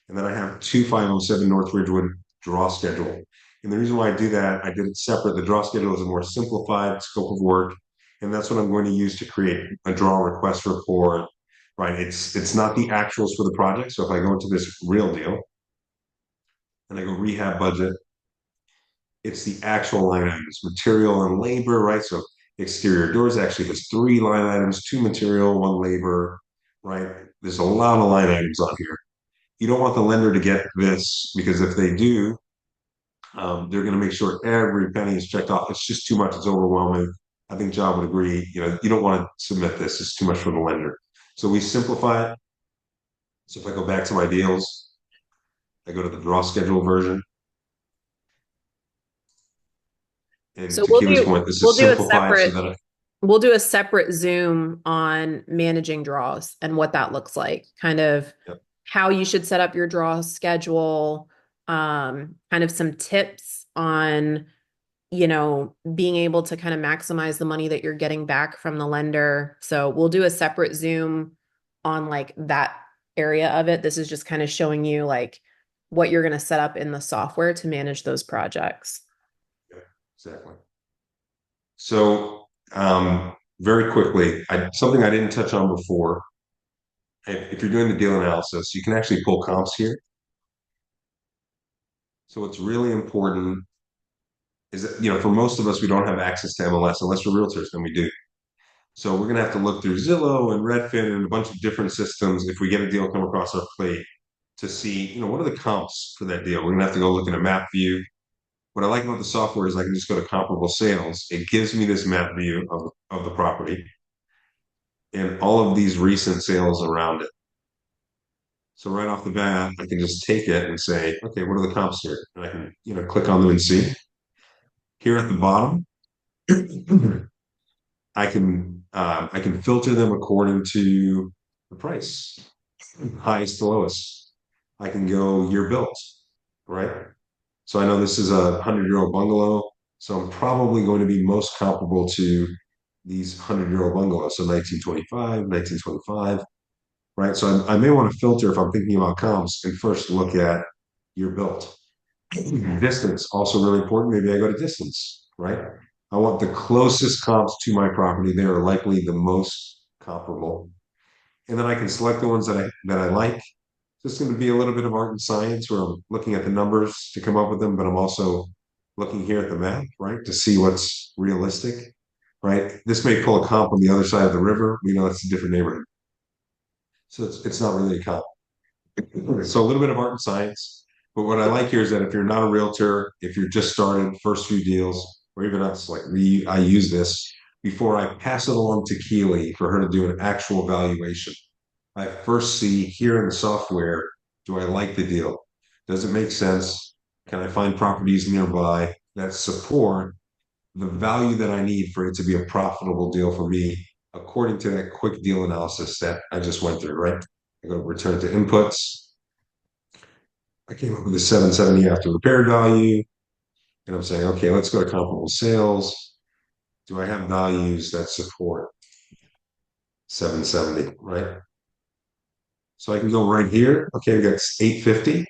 And then I have 2507 North Ridgewood draw schedule. And the reason why I do that, I did it separate. The draw schedule is a more simplified scope of work. And that's what I'm going to use to create a draw request report, right? It's not the actuals for the project. So if I go into this real deal and I go rehab budget, it's the actual line items, material and labor, right? So exterior doors actually has three line items, two material, one labor, right? There's a lot of line items on here. You don't want the lender to get this because if they do, they're going to make sure every penny is checked off. It's just too much. It's overwhelming. I think John would agree. You don't want to submit this. It's too much for the lender. So we simplify it. So if I go back to my deals, I go to the draw schedule version. And
So
to Keely's point, this is simplified so that
we'll do a separate Zoom on managing draws and what that looks like, kind of
yep.
how you should set up your draw schedule, kind of some tips on, being able to kind of maximize the money that you're getting back from the lender. So we'll do a separate Zoom on like that area of it. This is just kind of showing you like what you're going to set up in the software to manage those projects.
Yeah, exactly. So very quickly, something I didn't touch on before. If you're doing the deal analysis, you can actually pull comps here. So what's really important is that, for most of us, we don't have access to MLS unless we're realtors, then we do. So we're going to have to look through Zillow and Redfin and a bunch of different systems if we get a deal come across our plate to see, what are the comps for that deal. We're going to have to go look in a map view. What I like about the software is I can just go to comparable sales. It gives me this map view of the property and all of these recent sales around it. So right off the bat, I can just take it and say, okay, what are the comps here? And I can, click on them and see. Here at the bottom, I can filter them according to the price, highest to lowest. I can go year built, right? So I know this is a 100-year-old bungalow, so I'm probably going to be most comparable to these 100-year-old bungalows. So 1925, 1925, right? So I may want to filter if I'm thinking about comps and first look at your built. Distance, also really important. Maybe I go to distance, right? I want the closest comps to my property. They are likely the most comparable. And then I can select the ones that I like. So it's going to be a little bit of art and science where I'm looking at the numbers to come up with them, but I'm also looking here at the map, right, to see what's realistic, right? This may pull a comp on the other side of the river. We know it's a different neighborhood. So it's not really a comp. So a little bit of art and science. But what I like here is that if you're not a realtor, if you're just started, first few deals, or even us, like me, I use this before I pass it along to Keely for her to do an actual valuation. I first see here in the software, do I like the deal? Does it make sense? Can I find properties nearby that support the value that I need for it to be a profitable deal for me, according to that quick deal analysis that I just went through, right? I go to return to inputs. I came up with a 770 after repair value. And I'm saying, okay, let's go to comparable sales. Do I have values that support 770, right? So I can go right here. Okay, we got 850.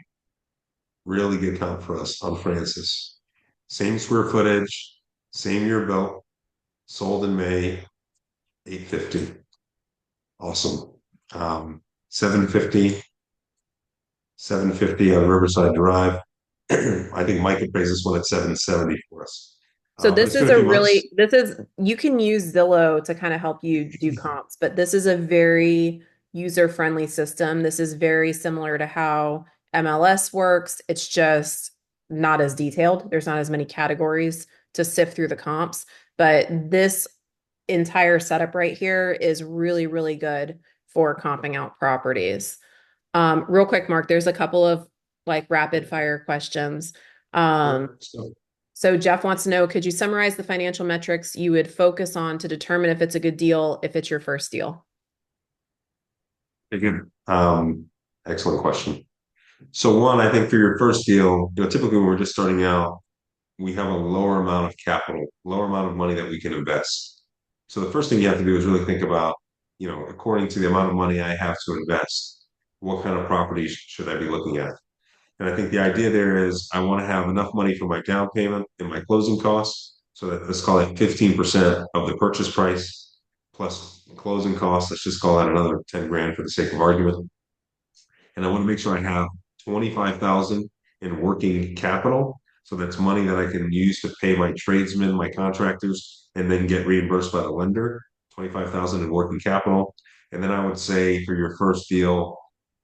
Really good comp for us on Francis. Same square footage, same year built, sold in May, 850. Awesome. 750, 750 on Riverside Drive. I think Mike appraised this one at 770 for us.
So
But
this
it's
is
been a
a
few months.
really, this is, you can use Zillow to kind of help you do comps, but this is a very user-friendly system. This is very similar to how MLS works. It's just not as detailed. There's not as many categories to sift through the comps, but this entire setup right here is really, really good for comping out properties. Real quick, Mark, there's a couple of like rapid fire questions. Um,
So,
so Jeff wants to know, could you summarize the financial metrics you would focus on to determine if it's a good deal, if it's your first deal?
again, excellent question. So one, I think for your first deal, typically when we're just starting out, we have a lower amount of capital, lower amount of money that we can invest. So the first thing you have to do is really think about, according to the amount of money I have to invest, what kind of property should I be looking at? And I think the idea there is I want to have enough money for my down payment and my closing costs. So that let's call it 15% of the purchase price plus closing costs. Let's just call that another 10 grand for the sake of argument. And I want to make sure I have 25,000 in working capital. So that's money that I can use to pay my tradesmen, my contractors, and then get reimbursed by the lender. 25,000 in working capital. And then I would say for your first deal,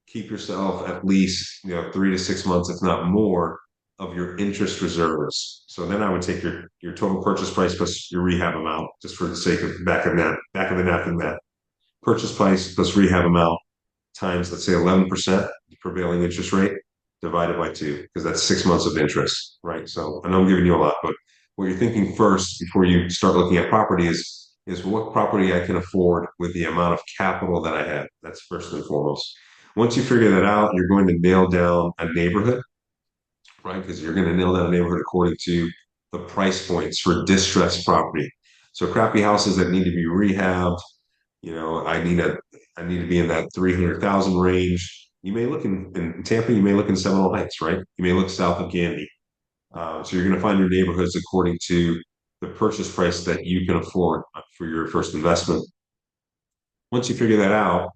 keep yourself at least 3 to 6 months, if not more, of your interest reserves. So then I would take your total purchase price plus your rehab amount, just for the sake of back of the napkin math. Purchase price plus rehab amount times, let's say, 11%, the prevailing interest rate, divided by two, because that's 6 months of interest, right? So I know I'm giving you a lot, but what you're thinking first before you start looking at property is what property I can afford with the amount of capital that I have. That's first and foremost. Once you figure that out, you're going to nail down a neighborhood, right? Because you're going to nail down a neighborhood according to the price points for distressed property. So crappy houses that need to be rehabbed, I need to be in that 300,000 range. You may look in Tampa, you may look in Seminole Heights, right? You may look south of Gandy. So you're going to find your neighborhoods according to the purchase price that you can afford for your first investment. Once you figure that out,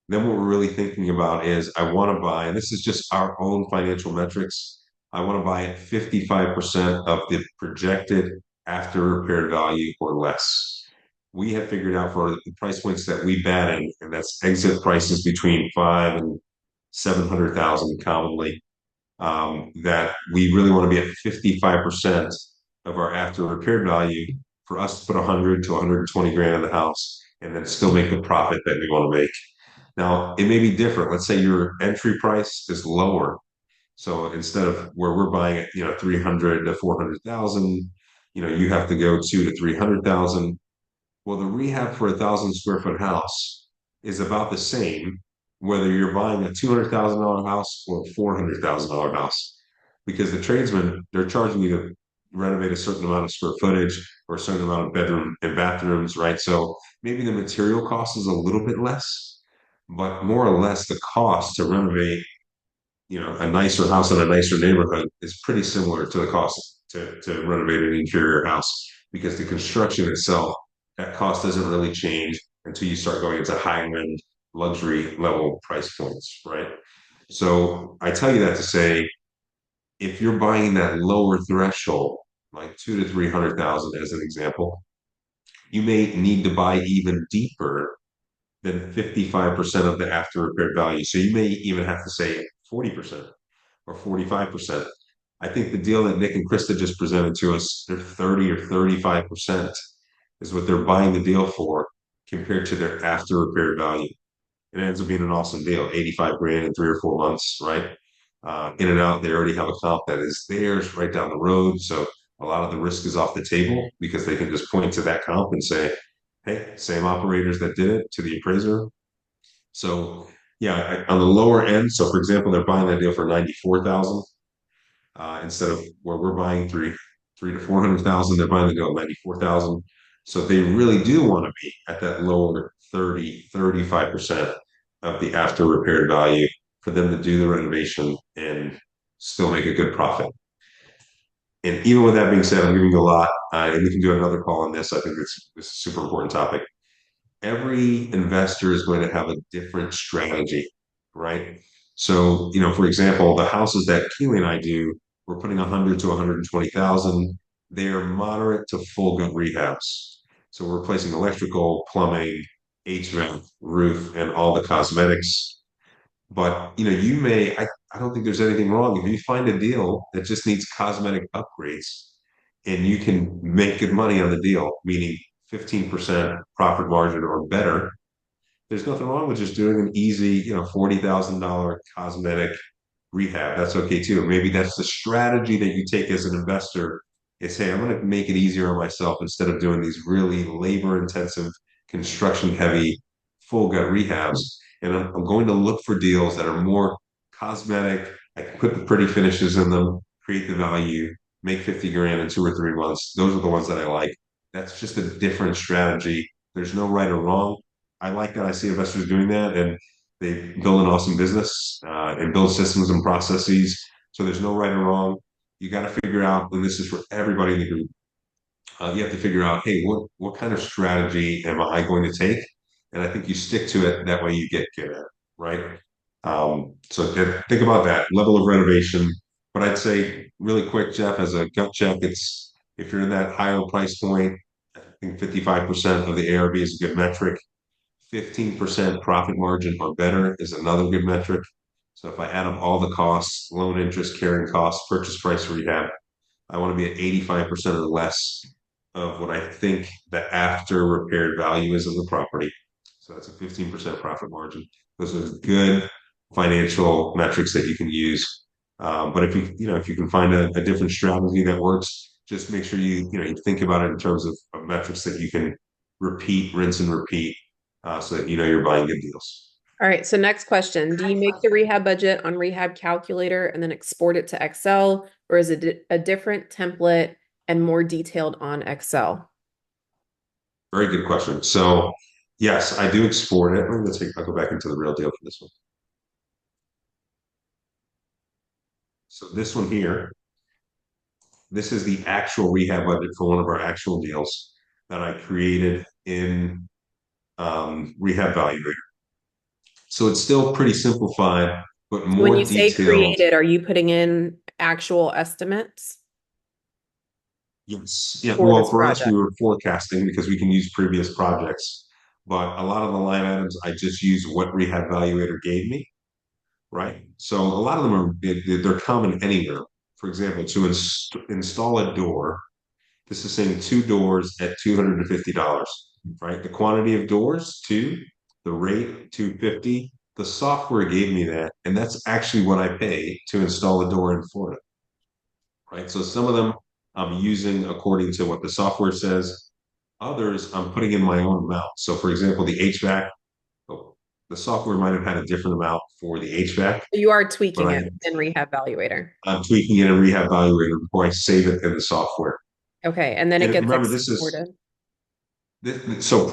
then what we're really thinking about is I want to buy, and this is just our own financial metrics. I want to buy at 55% of the projected after repair value or less. We have figured out for the price points that we bat in, and that's exit prices between 5 and 700,000 commonly, that we really want to be at 55% of our after repair value for us to put 100 to 120 grand in the house and then still make the profit that we want to make. Now, it may be different. Let's say your entry price is lower. So instead of where we're buying it, 300 to 400,000, you have to go 2 to 300,000. Well, the rehab for 1,000 square foot house is about the same, whether you're buying a $200,000 house or a $400,000 house, because the tradesmen, they're charging you to renovate a certain amount of square footage or a certain amount of bedroom and bathrooms, right? So maybe the material cost is a little bit less, but more or less the cost to renovate, a nicer house in a nicer neighborhood is pretty similar to the cost to renovate an interior house because the construction itself, that cost doesn't really change until you start going into higher end luxury level price points, right? So I tell you that to say, if you're buying that lower threshold, like 2 to 300,000 as an example, you may need to buy even deeper than 55% of the after repair value. So you may even have to say 40% or 45%. I think the deal that Nick and Krista just presented to us, they're 30 or 35% is what they're buying the deal for compared to their after repair value. It ends up being an awesome deal, 85 grand in 3 or 4 months, right? In and out, they already have a comp that is theirs right down the road. So a lot of the risk is off the table because they can just point to that comp and say, hey, same operators that did it to the appraiser. So yeah, on the lower end, so for example, they're buying that deal for 94,000 instead of where we're buying three to 400,000, they're buying the deal at 94,000. So they really do want to be at that lower 35% of the after repaired value for them to do the renovation and still make a good profit. And even with that being said, I'm giving you a lot, and we can do another call on this. I think it's a super important topic. Every investor is going to have a different strategy, right? So, for example, the houses that Keely and I do, we're putting 100 to 120,000. They are moderate to full gut rehabs. So we're replacing electrical, plumbing, HVAC, roof, and all the cosmetics. But I don't think there's anything wrong if you find a deal that just needs cosmetic upgrades and you can make good money on the deal, meaning 15% profit margin or better. There's nothing wrong with just doing an easy, $40,000 cosmetic rehab. That's okay too. Maybe that's the strategy that you take as an investor is, hey, I'm going to make it easier on myself instead of doing these really labor intensive, construction heavy, full gut rehabs. And I'm going to look for deals that are more cosmetic. I can put the pretty finishes in them, create the value, make 50 grand in 2 or 3 months. Those are the ones that I like. That's just a different strategy. There's no right or wrong. I like that I see investors doing that. And they build an awesome business and build systems and processes. So there's no right or wrong. You got to figure out, and this is for everybody in the group. You have to figure out, hey, what kind of strategy am I going to take? And I think you stick to it. That way, you get good at it, right? So think about that level of renovation. But I'd say really quick, Jeff, as a gut check, it's if you're in that higher price point, I think 55% of the ARV is a good metric. 15% profit margin or better is another good metric. So if I add up all the costs, loan interest, carrying costs, purchase price rehab, I want to be at 85% or less of what I think the after repaired value is of the property. So that's a 15% profit margin. Those are good financial metrics that you can use. But if you can find a different strategy that works, just make sure you think about it in terms of metrics that you can repeat, rinse and repeat, so that you're buying good deals.
All right, so next question. Do you make the rehab budget on Rehab Calculator and then export it to Excel, or is it a different template and more detailed on Excel?
Very good question. So yes, I do export it. I'll go back into the real deal for this one. So this one here, this is the actual rehab budget for one of our actual deals that I created in Rehab Valuator. So it's still pretty simplified, but
When
more
you say
detailed.
created, are you putting in actual estimates
Yes. Yeah.
for
Well,
this
for us, we
project?
were forecasting because we can use previous projects, but a lot of the line items, I just use what Rehab Valuator gave me, right? So a lot of them they're common anywhere. For example, to install a door, this is saying 2 doors at $250, right? The quantity of doors, two, the rate, 250. The software gave me that, and that's actually what I pay to install a door in Florida, right? So some of them I'm using according to what the software says. Others I'm putting in my own amount. So for example, the HVAC, oh, the software might have had a different amount for the HVAC,
You are
but
tweaking it in Rehab Valuator.
I'm tweaking it in Rehab Valuator before I save it in the software.
Okay, and then it
And
gets
remember, this is
exported.
so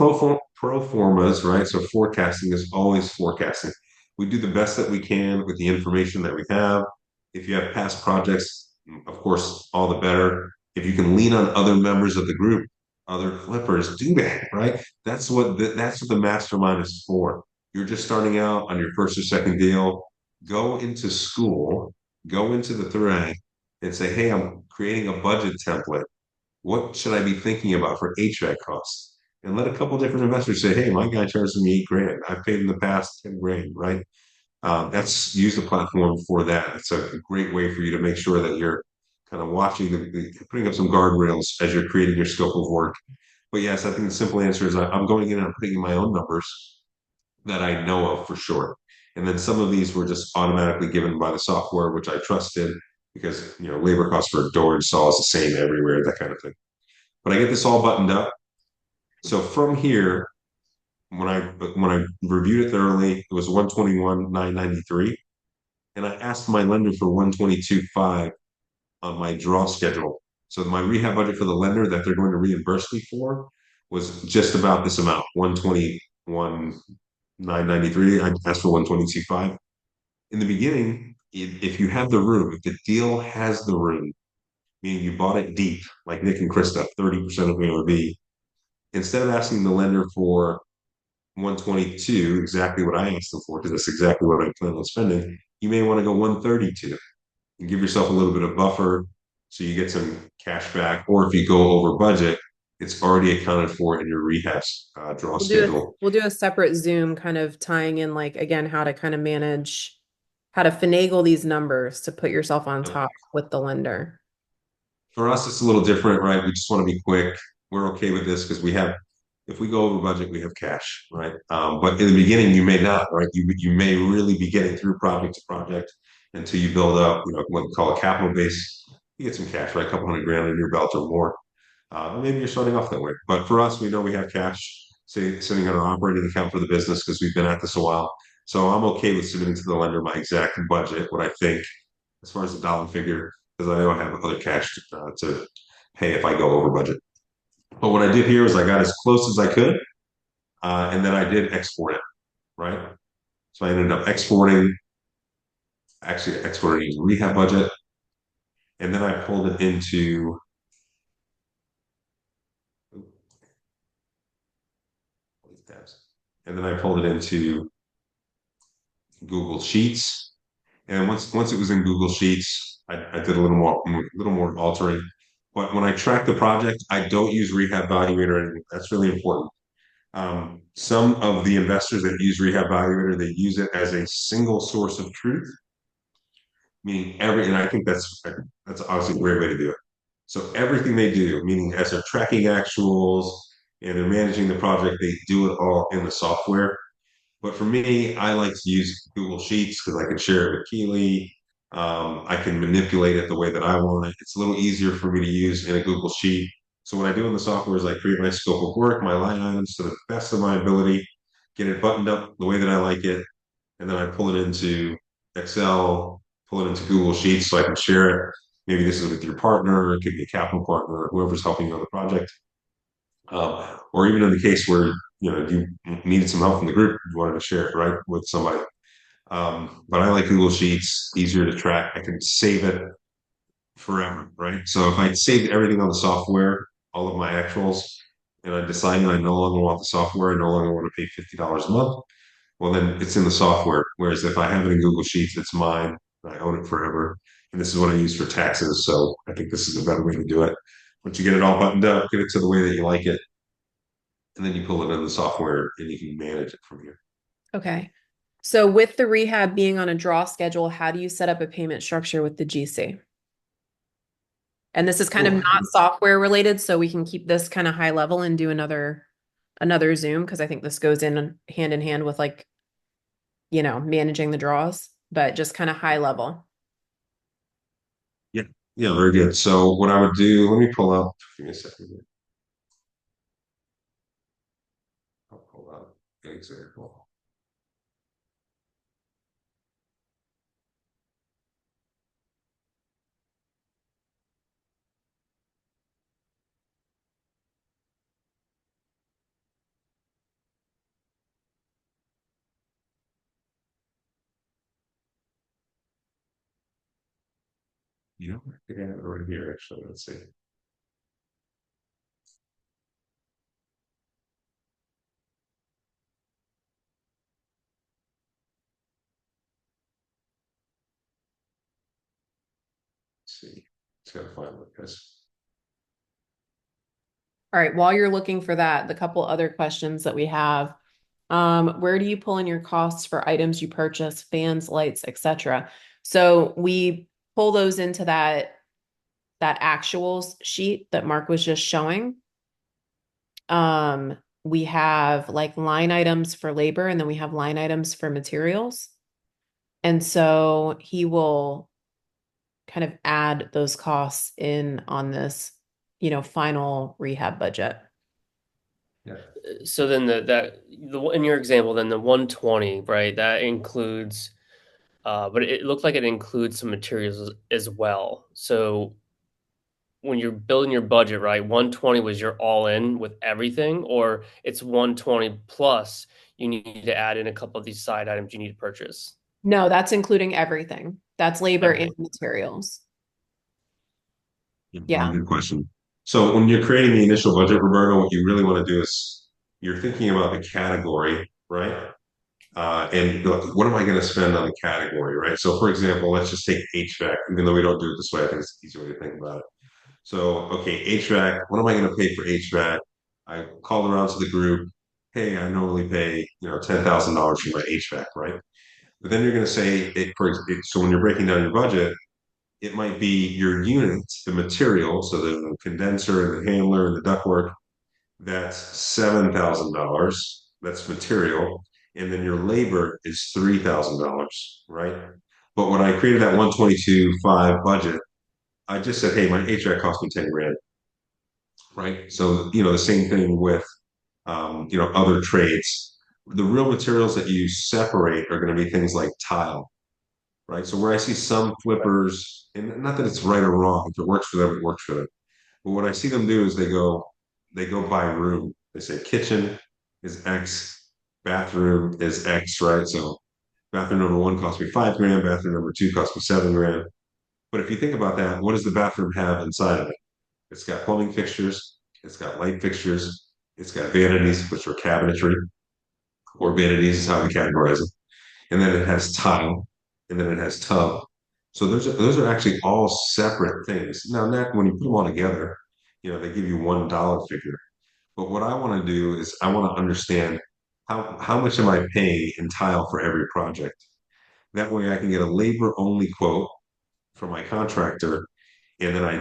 pro formas, right? So forecasting is always forecasting. We do the best that we can with the information that we have. If you have past projects, of course, all the better. If you can lean on other members of the group, other flippers, do that, right? That's what the mastermind is for. You're just starting out on your first or second deal. Go into school, go into the thread and say, hey, I'm creating a budget template. What should I be thinking about for HVAC costs? And let a couple different investors say, hey, my guy charges me 8 grand. I've paid in the past 10 grand, right? That's use the platform for that. It's a great way for you to make sure that you're kind of watching putting up some guardrails as you're creating your scope of work. But yes, I think the simple answer is I'm going in and I'm putting in my own numbers that I know of for sure. And then some of these were just automatically given by the software, which I trusted because labor costs for a door install is the same everywhere, that kind of thing. But I get this all buttoned up. So from here, when I reviewed it thoroughly, it was 121,993, and I asked my lender for 122,500 on my draw schedule. So my rehab budget for the lender that they're going to reimburse me for was just about this amount, 121,993. I asked for 122,500. In the beginning, if you have the room, if the deal has the room, meaning you bought it deep, like Nick and Krista, 30% of ARV, instead of asking the lender for 122, exactly what I asked them for, because that's exactly what I plan on spending, you may want to go 132 and give yourself a little bit of buffer so you get some cash back. Or if you go over budget, it's already accounted for in your rehab draw schedule.
We'll do a separate Zoom kind of tying in like again how to kind of manage how to finagle these numbers to put yourself on top with the lender.
For us, it's a little different, right? We just want to be quick. We're okay with this because if we go over budget, we have cash, right? But in the beginning, you may not, right? You may really be getting through project to project until you build up, what we call a capital base. You get some cash, right? A couple hundred grand in your belt or more. Maybe you're starting off that way. But for us, we know we have cash sitting on our operating account for the business because we've been at this a while. So I'm okay with submitting to the lender my exact budget, what I think as far as the dollar figure, because I know I have other cash to pay if I go over budget. But what I did here is I got as close as I could, and then I did export it, right? So I ended up exporting rehab budget, and then I pulled it into Google Sheets. And once it was in Google Sheets, I did a little more altering. But when I track the project, I don't use Rehab Valuator anymore. That's really important. Some of the investors that use Rehab Valuator, they use it as a single source of truth, meaning and I think that's obviously a great way to do it. So everything they do, meaning as they're tracking actuals and they're managing the project, they do it all in the software. But for me, I like to use Google Sheets because I can share it with Keely. I can manipulate it the way that I want it. It's a little easier for me to use in a Google Sheet. So what I do in the software is I create my scope of work, my line items to the best of my ability, get it buttoned up the way that I like it, and then I pull it into Excel, pull it into Google Sheets so I can share it. Maybe this is with your partner, it could be a capital partner, or whoever's helping you on the project. Or even in the case where you needed some help from the group, you wanted to share it right with somebody. But I like Google Sheets, easier to track. I can save it forever, right? So if I saved everything on the software, all of my actuals, and I decide I no longer want the software, I no longer want to pay $50 a month, well, then it's in the software. Whereas if I have it in Google Sheets, it's mine. I own it forever. And this is what I use for taxes. So I think this is a better way to do it. Once you get it all buttoned up, get it to the way that you like it, and then you pull it in the software and you can manage it from here.
Okay. So with the rehab being on a draw schedule, how do you set up a payment structure with the GC? And this is kind of
Cool.
not software related, so we can keep this kind of high level and do another Zoom because I think this goes in hand with like, managing the draws, but just kind of high level.
Yeah, yeah, very good. So what I would do, let me pull up. Give me a second here. I'll pull up an example. I think I have it right here, actually. Let's see. Let's see. Just gotta find what this.
All right, while you're looking for that, the couple other questions that we have. Where do you pull in your costs for items you purchase, fans, lights, etc.? So we pull those into that actuals sheet that Mark was just showing. We have like line items for labor and then we have line items for materials. And so he will kind of add those costs in on this, final rehab budget.
Yeah.
So then in your example, then the 120, right? That includes, but it looked like it includes some materials as well. So when you're building your budget, right, 120 was your all in with everything, or it's 120 plus you need to add in a couple of these side items you need to purchase?
No, that's including everything. That's labor and
Everything.
materials.
Yeah,
Yeah.
good question. So when you're creating the initial budget, Roberto, what you really want to do is you're thinking about the category, right? And what am I going to spend on the category, right? So for example, let's just take HVAC, even though we don't do it this way, I think it's an easy way to think about it. So, okay, HVAC, what am I going to pay for HVAC? I called around to the group. Hey, I normally pay, $10,000 for my HVAC, right? But then you're going to say, so when you're breaking down your budget, it might be your unit, the material, so the condenser and the handler and the ductwork, that's $7,000. That's material. And then your labor is $3,000, right? But when I created that 122.5 budget, I just said, hey, my HVAC cost me 10 grand, right? So, the same thing with, other trades. The real materials that you separate are going to be things like tile, right? So where I see some flippers, and not that it's right or wrong, if it works for them, it works for them. But what I see them do is they go by room. They say kitchen is X, bathroom is X, right? So bathroom number one cost me 5 grand, bathroom number two cost me 7 grand. But if you think about that, what does the bathroom have inside of it? It's got plumbing fixtures, it's got light fixtures, it's got vanities, which are cabinetry, or vanities is how we categorize them. And then it has tile, and then it has tub. So those are actually all separate things. Now, when you put them all together, they give you $1 figure. But what I want to do is I want to understand how much am I paying in tile for every project. That way I can get a labor only quote from my contractor, and then I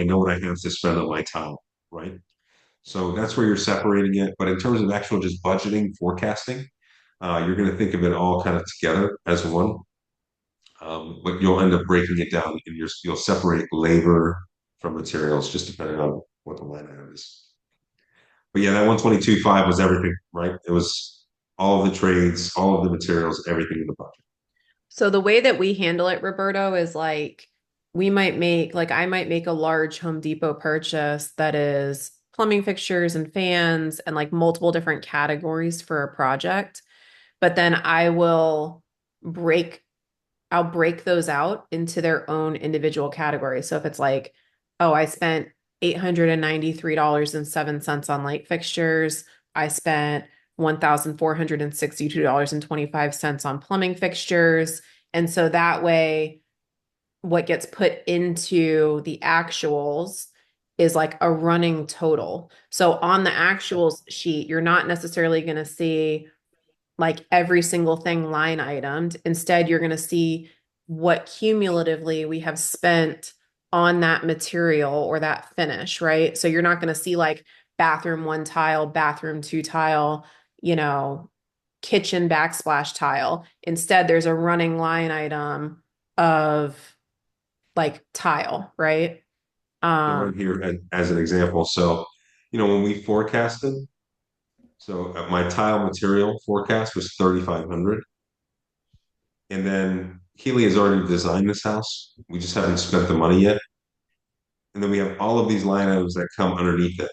know what I have to spend on my tile, right? So that's where you're separating it. But in terms of actual just budgeting, forecasting, you're going to think of it all kind of together as one. But you'll end up breaking it down and you'll separate labor from materials, just depending on what the line item is. But yeah, that 122.5 was everything, right? It was all of the trades, all of the materials, everything in the budget.
So the way that we handle it, Roberto, is like I might make a large Home Depot purchase that is plumbing fixtures and fans and like multiple different categories for a project. But then break I'll break those out into their own individual categories. So if it's like, oh, I spent $893.07 on light fixtures, I spent $1,462.25 on plumbing fixtures. And so that way, what gets put into the actuals is like a running total. So on the actuals sheet, you're not necessarily going to see like every single thing line itemed. Instead, you're going to see what cumulatively we have spent on that material or that finish, right? So you're not going to see like bathroom one tile, bathroom two tile, kitchen backsplash tile. Instead, there's a running line item of like tile, right?
So right here as an example. So, when we forecasted, so my tile material forecast was 3,500. And then Keely has already designed this house. We just haven't spent the money yet. And then we have all of these line items that come underneath it.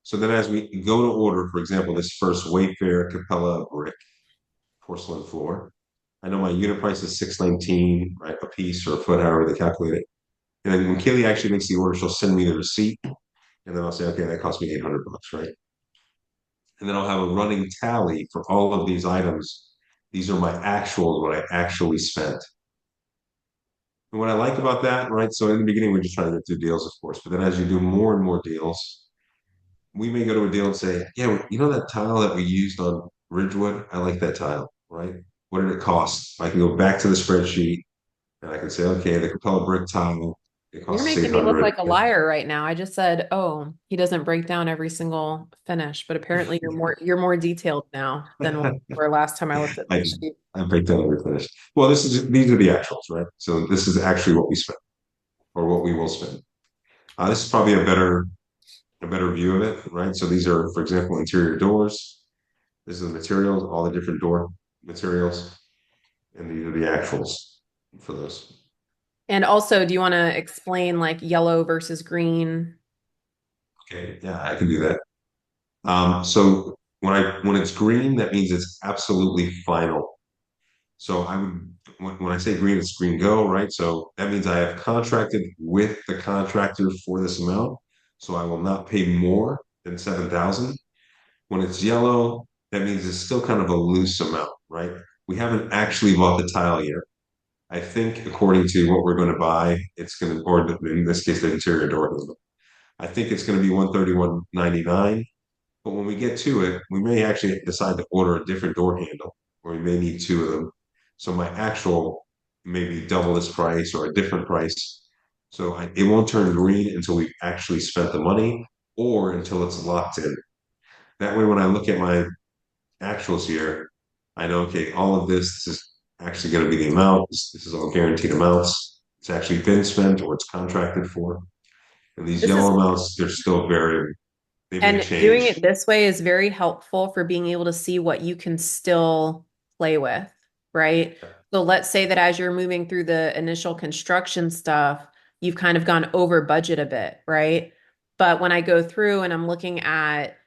So then as we go to order, for example, this first Wayfair Capella brick porcelain floor, I know my unit price is 619, right, a piece or a foot, however they calculate it. And then when Kaylee actually makes the order, she'll send me the receipt, and then I'll say, okay, that cost me $800, right? And then I'll have a running tally for all of these items. These are my actuals, what I actually spent. And what I like about that, right? So in the beginning, we're just trying to get through deals, of course. But then as you do more and more deals, we may go to a deal and say, yeah, you know that tile that we used on Ridgewood? I like that tile, right? What did it cost? I can go back to the spreadsheet and I can say, okay, the Capella brick tile, it
You're
costs us
making me look
800.
like a liar right now. I just said, "Oh, he doesn't break down every single finish," but apparently you're more detailed now than when you were last time I looked at
I
the sheet.
I picked out every finish. Well, these are the actuals, right? So this is actually what we spent or what we will spend. This is probably a better view of it, right? So these are, for example, interior doors. This is the materials, all the different door materials, and these are the actuals for those.
And also, do you want to explain like yellow versus green?
Okay, yeah, I can do that. So when it's green, that means it's absolutely final. So I would when I say green, it's green go, right? So that means I have contracted with the contractor for this amount. So I will not pay more than 7,000. When it's yellow, that means it's still kind of a loose amount, right? We haven't actually bought the tile yet. I think according to what we're going to buy, it's going to, or in this case, the interior door handle. I think it's going to be 131.99. But when we get to it, we may actually decide to order a different door handle, or we may need two of them. So my actual may be double this price or a different price. So it won't turn green until we've actually spent the money or until it's locked in. That way, when I look at my actuals here, I know, okay, all of this is actually going to be the amount. This is all guaranteed amounts. It's actually been spent or it's contracted for. And these
This is
yellow amounts, they're still very, they may
And doing
change.
it this way is very helpful for being able to see what you can still play with, right? So let's say that as you're moving through the initial construction stuff, you've kind of gone over budget a bit, right? But when I go through and I'm looking at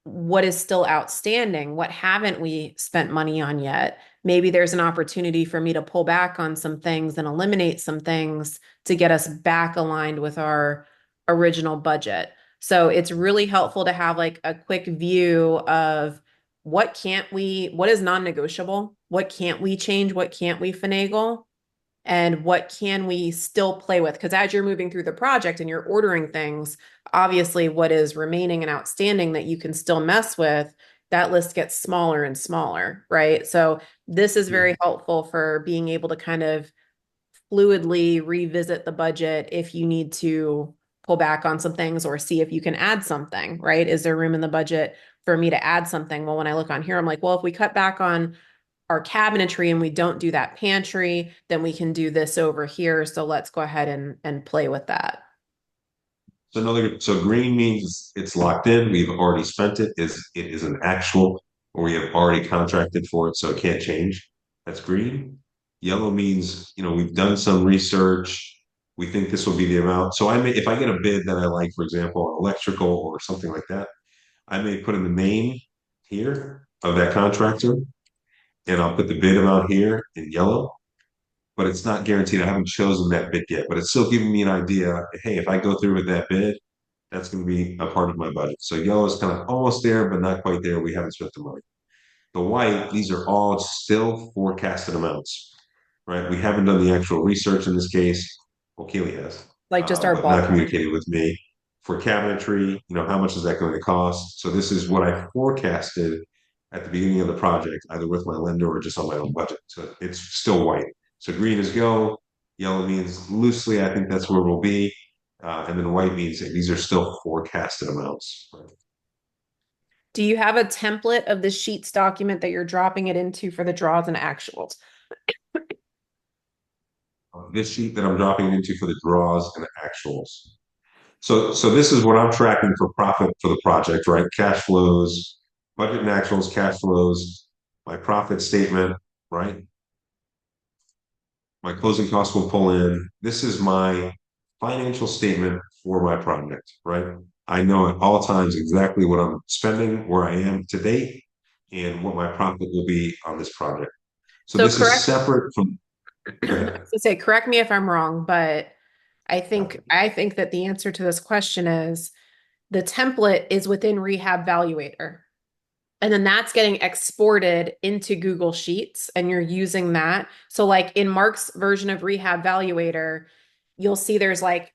what is still outstanding? What haven't we spent money on yet? Maybe there's an opportunity for me to pull back on some things and eliminate some things to get us back aligned with our original budget. So it's really helpful to have like a quick view of what is non-negotiable? What can't we change? What can't we finagle? And what can we still play with? Because as you're moving through the project and you're ordering things, obviously what is remaining and outstanding that you can still mess with, that list gets smaller and smaller, right? So this is very helpful for being able to kind of fluidly revisit the budget if you need to pull back on some things or see if you can add something, right? Is there room in the budget for me to add something? Well, when I look on here, I'm like, well, if we cut back on our cabinetry and we don't do that pantry, then we can do this over here. So let's go ahead and play with that.
So green means it's locked in. We've already spent it. It is an actual, or we have already contracted for it, so it can't change. That's green. Yellow means, we've done some research. We think this will be the amount. So if I get a bid that I like, for example, electrical or something like that, I may put in the name here of that contractor, and I'll put the bid amount here in yellow, but it's not guaranteed. I haven't chosen that bid yet, but it's still giving me an idea. Hey, if I go through with that bid, that's going to be a part of my budget. So yellow is kind of almost there, but not quite there. We haven't spent the money. The white, these are all still forecasted amounts, right? We haven't done the actual research in this case. Well, Keely has,
Like just our
but not
ballpark.
communicated with me. For cabinetry, how much is that going to cost? So this is what I forecasted at the beginning of the project, either with my lender or just on my own budget. So it's still white. So green is go, yellow means loosely, I think that's where we'll be. And then white means these are still forecasted amounts. Right?
Do you have a template of the sheets document that you're dropping it into for the draws and actuals?
This sheet that I'm dropping into for the draws and the actuals. So this is what I'm tracking for profit for the project, right? Cash flows, budget and actuals, cash flows, my profit statement, right? My closing costs will pull in. This is my financial statement for my project, right? I know at all times exactly what I'm spending, where I am to date, and what my profit will be on this project. So
So
this is
correct,
separate from, go ahead.
so say correct me if I'm wrong, but I think that the answer to this question is the template is within Rehab Valuator. And then that's getting exported into Google Sheets and you're using that. So like in Mark's version of Rehab Valuator, you'll see there's like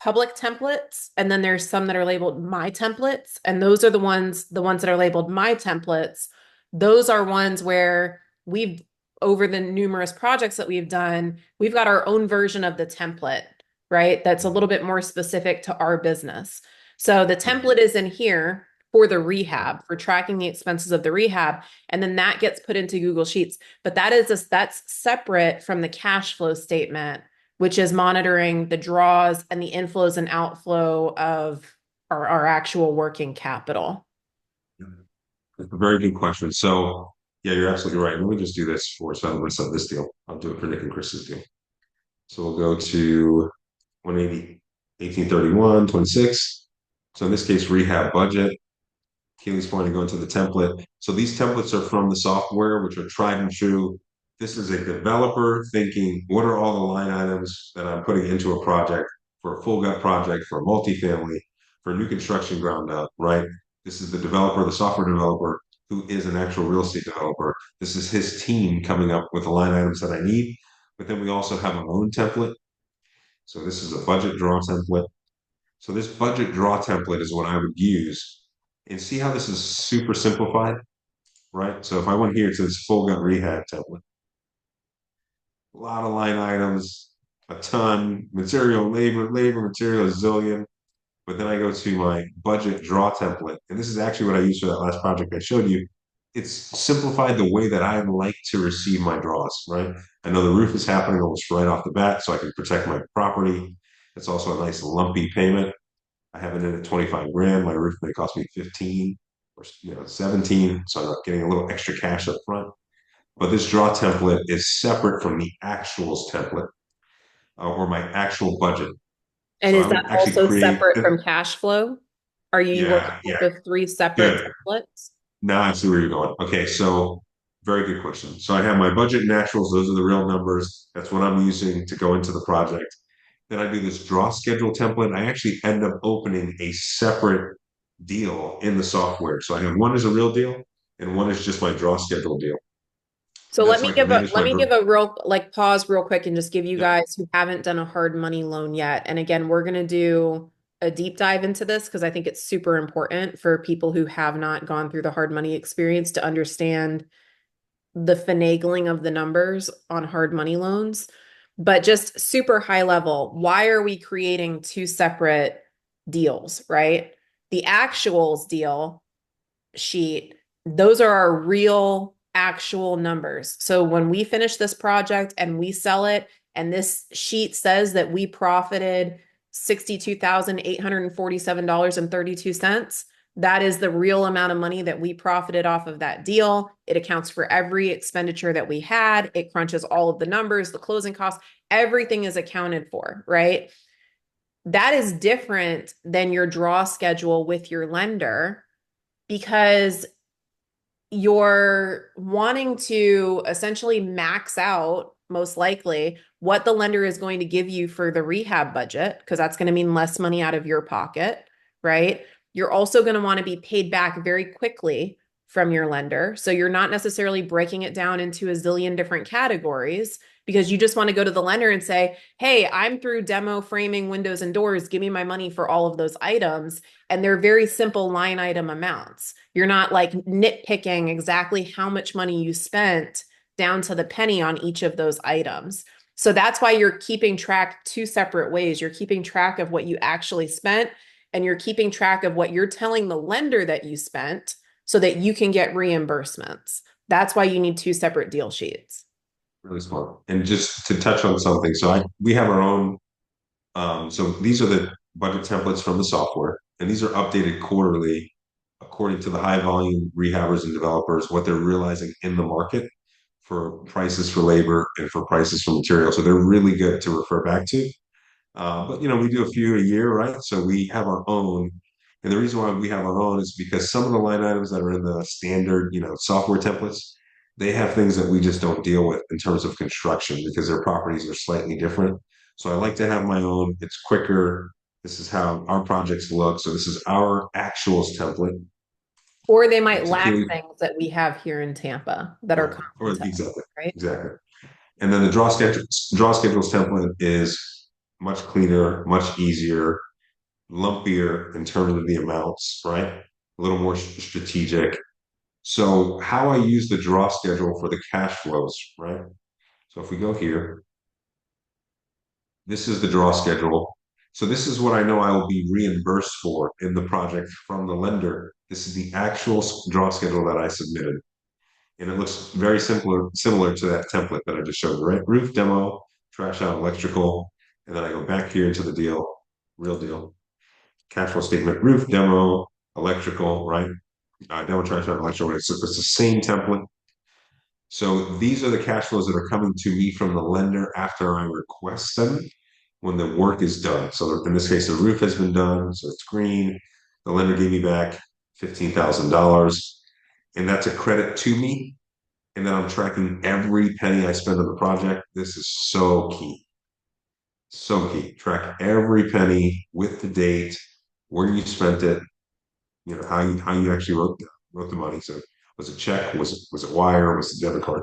public templates and then there's some that are labeled my templates and those are the ones that are labeled my templates. Those are ones where we've over the numerous projects that we've done, we've got our own version of the template, right? That's a little bit more specific to our business. So the template is in here for the rehab, for tracking the expenses of the rehab, and then that gets put into Google Sheets. But that's separate from the cash flow statement, which is monitoring the draws and the inflows and outflow of our actual working capital.
It's a very good question. So, yeah, you're absolutely right. Let me just do this for settlements of this deal. I'll do it for Nick and Chris's deal. So we'll go to 180, 1831, 26. So in this case, rehab budget. Keely's point to go into the template. So these templates are from the software, which are tried and true. This is a developer thinking, what are all the line items that I'm putting into a project for a full gut project, for a multifamily, for new construction ground up, right? This is the developer, the software developer, who is an actual real estate developer. This is his team coming up with the line items that I need. But then we also have our own template. So this is a budget draw template. So this budget draw template is what I would use. And see how this is super simplified, right? So if I went here to this full gut rehab template, a lot of line items, a ton, material, labor, material, a zillion. But then I go to my budget draw template, and this is actually what I used for that last project I showed you. It's simplified the way that I like to receive my draws, right? I know the roof is happening almost right off the bat, so I can protect my property. It's also a nice lumpy payment. I have it in at 25 grand. My roof may cost me 15 or 17. So I'm not getting a little extra cash up front. But this draw template is separate from the actuals template or my actual budget.
And
So
is
I
that
would actually
also
create,
separate from cash flow? Are you looking
yeah, yeah,
at the three separate
good.
templates?
Now I see where you're going. Okay, so very good question. So I have my budget and actuals, those are the real numbers. That's what I'm using to go into the project. Then I do this draw schedule template. I actually end up opening a separate deal in the software. So I have one is a real deal and one is just my draw schedule deal.
So
That's so I can manage
let
my
me give a real like pause real quick and just give you
yep.
guys who haven't done a hard money loan yet. And again, we're gonna do a deep dive into this because I think it's super important for people who have not gone through the hard money experience to understand the finagling of the numbers on hard money loans. But just super high level, why are we creating two separate deals, right? The actuals deal sheet, those are our real actual numbers. So when we finish this project and we sell it, and this sheet says that we profited $62,847.32, that is the real amount of money that we profited off of that deal. It accounts for every expenditure that we had. It crunches all of the numbers, the closing costs, everything is accounted for, right? That is different than your draw schedule with your lender because you're wanting to essentially max out, most likely, what the lender is going to give you for the rehab budget, because that's going to mean less money out of your pocket, right? You're also going to want to be paid back very quickly from your lender. So you're not necessarily breaking it down into a zillion different categories because you just want to go to the lender and say, hey, I'm through demo framing windows and doors. Give me my money for all of those items. And they're very simple line item amounts. You're not like nitpicking exactly how much money you spent down to the penny on each of those items. So that's why you're keeping track two separate ways. You're keeping track of what you actually spent, and you're keeping track of what you're telling the lender that you spent so that you can get reimbursements. That's why you need two separate deal sheets.
Really smart. And just to touch on something, so we have our own. So these are the budget templates from the software, and these are updated quarterly according to the high volume rehabbers and developers, what they're realizing in the market for prices for labor and for prices for material. So they're really good to refer back to. But we do a few a year, right? So we have our own. And the reason why we have our own is because some of the line items that are in the standard, software templates, they have things that we just don't deal with in terms of construction because their properties are slightly different. So I like to have my own. It's quicker. This is how our projects look. So this is our actuals template.
Or they might
To
lack
Keely,
things that we have here in Tampa that are
right?
common
Or
to us,
exactly,
right?
exactly. And then the draw schedules template is much cleaner, much easier, lumpier in terms of the amounts, right? A little more strategic. So how I use the draw schedule for the cash flows, right? So if we go here, this is the draw schedule. So this is what I know I will be reimbursed for in the project from the lender. This is the actual draw schedule that I submitted. And it looks very similar to that template that I just showed, right? Roof demo, trash out electrical, and then I go back here into the deal, real deal, cash flow statement, roof demo, electrical, right? Demo, trash out electrical. It's the same template. So these are the cash flows that are coming to me from the lender after I request them when the work is done. So in this case, the roof has been done, so it's green. The lender gave me back $15,000, and that's a credit to me. And then I'm tracking every penny I spend on the project. This is so key. So key. Track every penny with the date, where you spent it, how you actually wrote the money. So was it check? Was it wire? Was it debit card?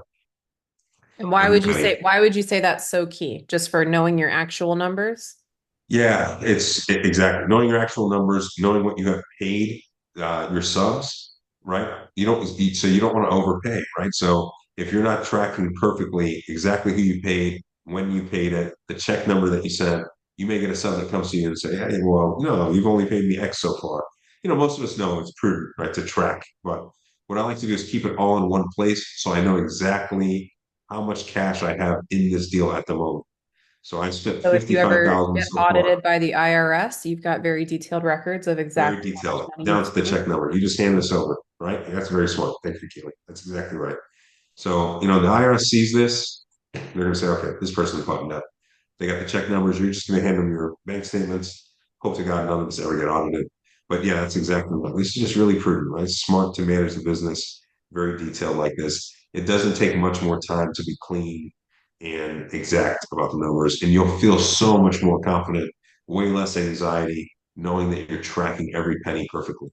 And
Every penny.
why would you say that's so key? Just for knowing your actual numbers?
Yeah, exactly knowing your actual numbers, knowing what you have paid your subs, right? So you don't want to overpay, right? So if you're not tracking perfectly exactly who you paid, when you paid it, the check number that you sent, you may get a sub that comes to you and say, "Hey, well, no, you've only paid me X so far." Most of us know it's prudent, right, to track, but what I like to do is keep it all in one place so I know exactly how much cash I have in this deal at the moment. So I spent
So if you ever
55,000
get
so far.
audited by the IRS, you've got very detailed records of
Very
exactly how much
detailed,
money
down
you've
to the
spent.
check number. You just hand this over, right? That's very smart. Thank you, Keely. That's exactly right. So, the IRS sees this, they're going to say, okay, this person's buttoned up. They got the check numbers. You're just going to hand them your bank statements. Hope to God none of us ever get audited. But yeah, that's exactly right. This is just really prudent, right? It's smart to manage the business, very detailed like this. It doesn't take much more time to be clean and exact about the numbers. And you'll feel so much more confident, way less anxiety, knowing that you're tracking every penny perfectly.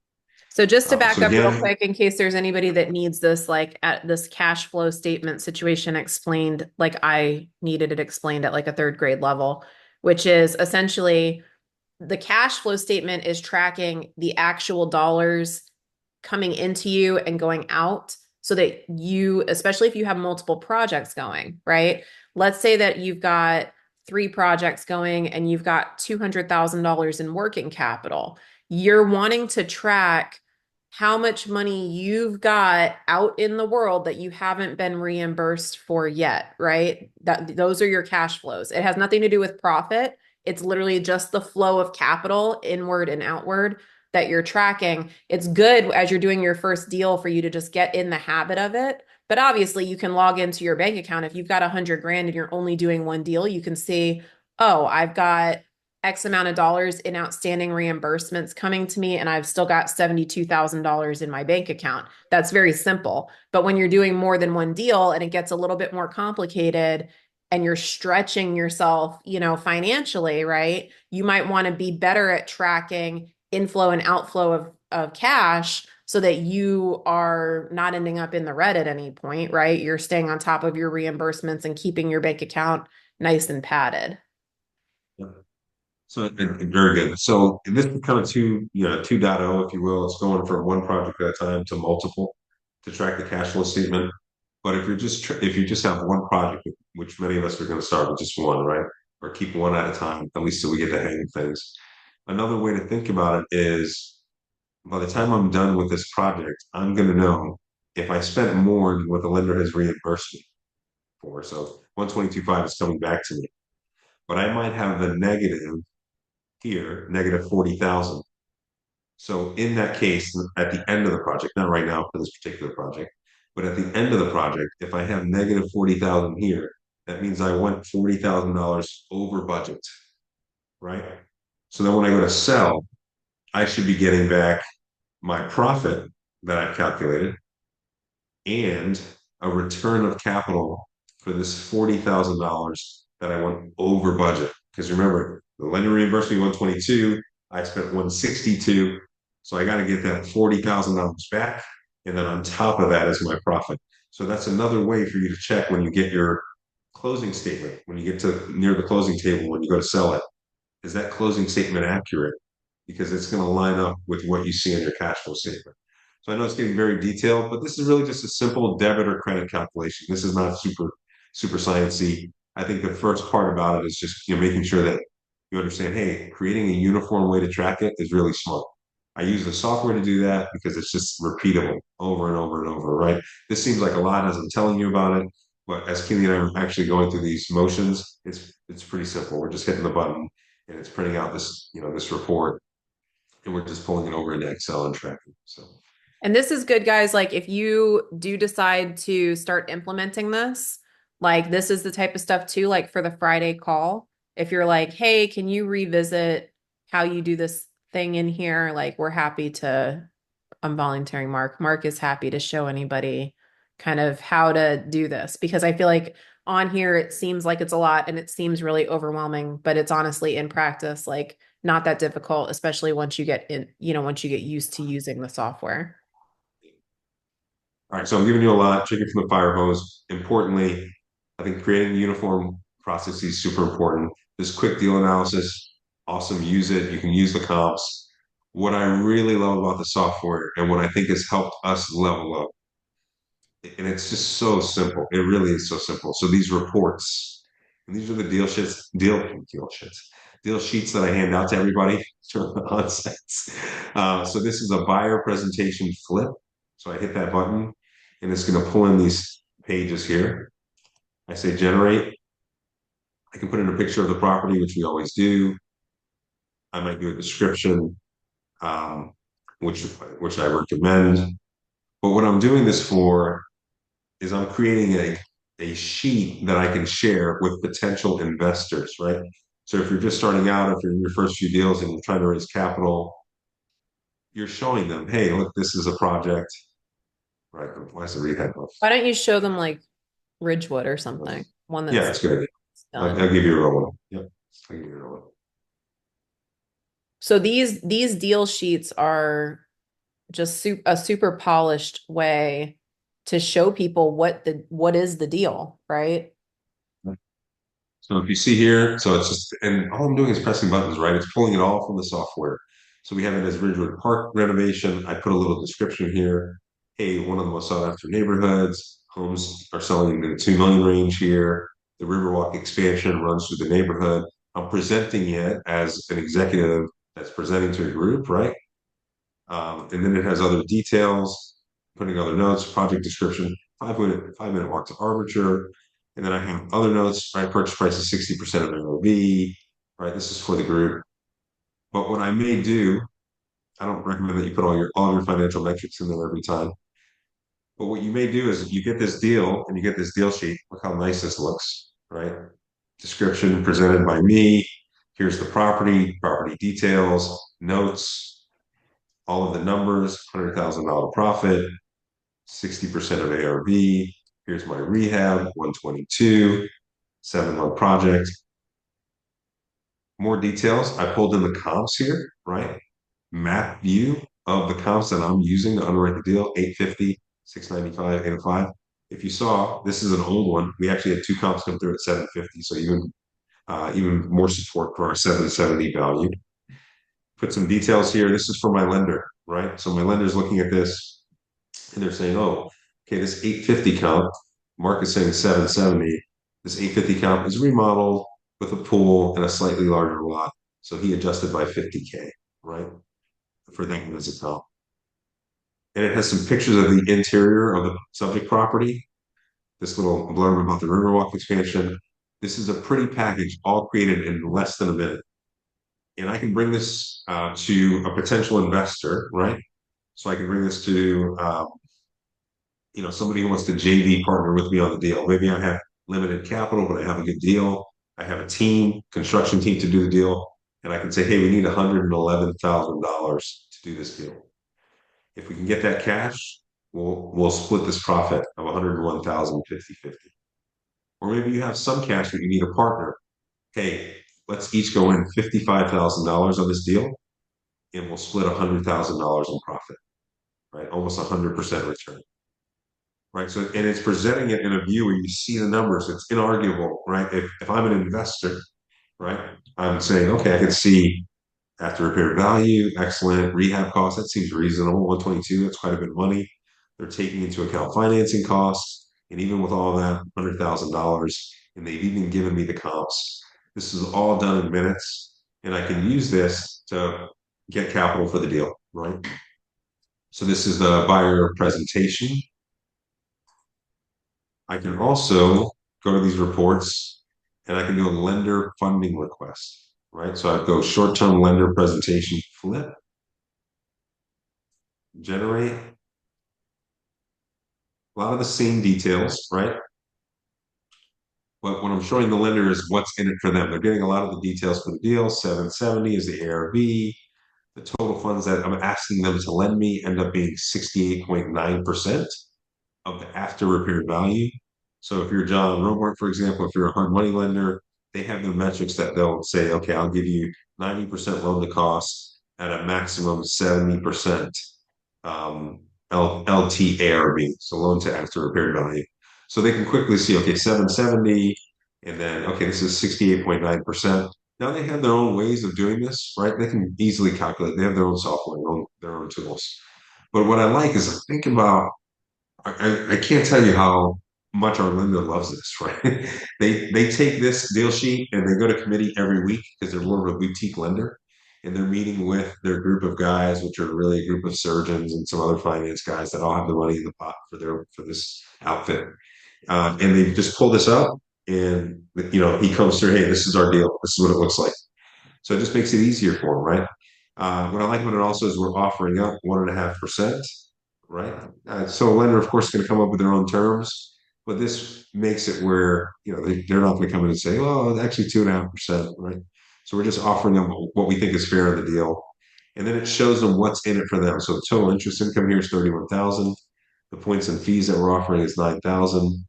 So just to
So
back up real
again,
quick, in case there's anybody that needs this, like at this cash flow statement situation explained, like I needed it explained at like a third grade level, which is essentially the cash flow statement is tracking the actual dollars coming into you and going out so that you, especially if you have multiple projects going, right? Let's say that you've got three projects going and you've got $200,000 in working capital. You're wanting to track how much money you've got out in the world that you haven't been reimbursed for yet, right? That those are your cash flows. It has nothing to do with profit. It's literally just the flow of capital inward and outward that you're tracking. It's good as you're doing your first deal for you to just get in the habit of it. But obviously, you can log into your bank account. If you've got 100 grand and you're only doing one deal, you can see, oh, I've got X amount of dollars in outstanding reimbursements coming to me, and I've still got $72,000 in my bank account. That's very simple. But when you're doing more than one deal and it gets a little bit more complicated, and you're stretching yourself, financially, right? You might want to be better at tracking inflow and outflow of cash so that you are not ending up in the red at any point, right? You're staying on top of your reimbursements and keeping your bank account nice and padded.
so very good. So this is kind of 2.0, if you will. It's going from one project at a time to multiple to track the cash flow statement. But if you just have one project, which many of us are going to start with just one, right? Or keep one at a time, at least till we get the hang of things. Another way to think about it is by the time I'm done with this project, I'm going to know if I spent more than what the lender has reimbursed me for. So 122.5 is coming back to me, but I might have the negative here, negative 40,000. So in that case, at the end of the project, not right now for this particular project, but at the end of the project, if I have negative 40,000 here, that means I went $40,000 over budget, right? So then when I go to sell, I should be getting back my profit that I've calculated and a return of capital for this $40,000 that I went over budget. Because remember, the lender reimbursed me 122, I spent 162. So I got to get that $40,000 back. And then on top of that is my profit. So that's another way for you to check when you get your closing statement, when you get to near the closing table, when you go to sell it. Is that closing statement accurate? Because it's going to line up with what you see on your cash flow statement. So I know it's getting very detailed, but this is really just a simple debit or credit calculation. This is not super sciencey. I think the first part about it is just making sure that you understand, hey, creating a uniform way to track it is really smart. I use the software to do that because it's just repeatable over and over and over, right? This seems like a lot as I'm telling you about it, but as Keely and I are actually going through these motions, it's pretty simple. We're just hitting the button and it's printing out this report, and we're just pulling it over into Excel and tracking. So
And this is good, guys. Like, if you do decide to start implementing this, like, this is the type of stuff too, like for the Friday call. If you're like, hey, can you revisit how you do this thing in here? Like, we're happy to, I'm volunteering Mark. Mark is happy to show anybody kind of how to do this because I feel like on here it seems like it's a lot and it seems really overwhelming, but it's honestly in practice, like not that difficult, especially once you get in, once you get used to using the software.
all right, so I'm giving you a lot, drinking from the fire hose. Importantly, I think creating a uniform process is super important. This quick deal analysis, awesome. Use it. You can use the comps. What I really love about the software and what I think has helped us level up, and it's just so simple. It really is so simple. So these reports, and these are the deal sheets that I hand out to everybody during the onsets. So this is a buyer presentation flip. So I hit that button, and it's going to pull in these pages here. I say generate. I can put in a picture of the property, which we always do. I might do a description, um, which I recommend. But what I'm doing this for is I'm creating a sheet that I can share with potential investors, right? So if you're just starting out, if you're in your first few deals and you're trying to raise capital, you're showing them, hey, look, this is a project, right? Why is the rehab?
Why don't you show them like Ridgewood or something? One
Yeah,
that's
it's good.
done.
I'll give you a real one. Yep, I'll give you a real one.
So these deal sheets are just a super polished way to show people what is the deal, right?
So if you see here, so it's just, and all I'm doing is pressing buttons, right? It's pulling it all from the software. So we have it as Ridgewood Park renovation. I put a little description here. Hey, one of the most sought after neighborhoods. Homes are selling in the 2 million range here. The Riverwalk expansion runs through the neighborhood. I'm presenting it as an executive that's presenting to a group, right? And then it has other details, putting other notes, project description, 5 minute walk to Armature. And then I have other notes, right? Purchase price is 60% of MOB, right? This is for the group. But what I may do, I don't recommend that you put all of your financial metrics in there every time. But what you may do is you get this deal and you get this deal sheet. Look how nice this looks, right? Description presented by me. Here's the property details, notes, all of the numbers, $100,000 profit, 60% of ARV. Here's my rehab, 122, 7-month project. More details. I pulled in the comps here, right? Map view of the comps that I'm using to underwrite the deal, 850, 695, 805. If you saw, this is an old one. We actually had two comps come through at 750, so even more support for our 770 value. Put some details here. This is for my lender, right? So my lender's looking at this and they're saying, oh, okay, this 850 comp, Mark is saying 770. This 850 comp is remodeled with a pool and a slightly larger lot. So he adjusted by 50K, right? For that as a comp. And it has some pictures of the interior of the subject property. This little blurb about the Riverwalk expansion. This is a pretty package, all created in less than a minute. And I can bring this to a potential investor, right? So I can bring this to somebody who wants to JV partner with me on the deal. Maybe I have limited capital, but I have a good deal. I have a team, construction team to do the deal, and I can say, hey, we need $111,000 to do this deal. If we can get that cash, we'll split this profit of 101,000 50-50. Or maybe you have some cash, but you need a partner. Hey, let's each go in $55,000 on this deal, and we'll split $100,000 in profit, right? Almost 100% return, right? So, and it's presenting it in a view where you see the numbers. It's inarguable, right? If I'm an investor, right, I'm saying, okay, I can see after repair value, excellent. Rehab costs, that seems reasonable. 122, that's quite a bit of money. They're taking into account financing costs. And even with all that, $100,000, and they've even given me the comps. This is all done in minutes. And I can use this to get capital for the deal, right? So this is the buyer presentation. I can also go to these reports and I can do a lender funding request, right? So I go short-term lender presentation flip, generate a lot of the same details, right? But what I'm showing the lender is what's in it for them. They're getting a lot of the details for the deal. 770 is the ARV. The total funds that I'm asking them to lend me end up being 68.9% of the after repair value. So if you're John Romart, for example, if you're a hard money lender, they have their metrics that they'll say, okay, I'll give you 90% loan to cost at a maximum 70% LTARV, so loan to after repair value. So they can quickly see, okay, 770, and then, okay, this is 68.9%. Now they have their own ways of doing this, right? They can easily calculate. They have their own software, their own tools. But what I like is I think about I can't tell you how much our lender loves this, right? They take this deal sheet and they go to committee every week because they're more of a boutique lender, and they're meeting with their group of guys, which are really a group of surgeons and some other finance guys that all have the money in the pot for this outfit, and they just pull this up, and he comes through, hey, this is our deal, this is what it looks like. So it just makes it easier for them, right? What I like about it also is we're offering up 1.5%, right? So a lender, of course, is going to come up with their own terms, but this makes it where they're not going to come in and say, "Oh, actually 2.5%," right? So we're just offering them what we think is fair in the deal, and then it shows them what's in it for them. So the total interest income here is 31,000. The points and fees that we're offering is 9,000.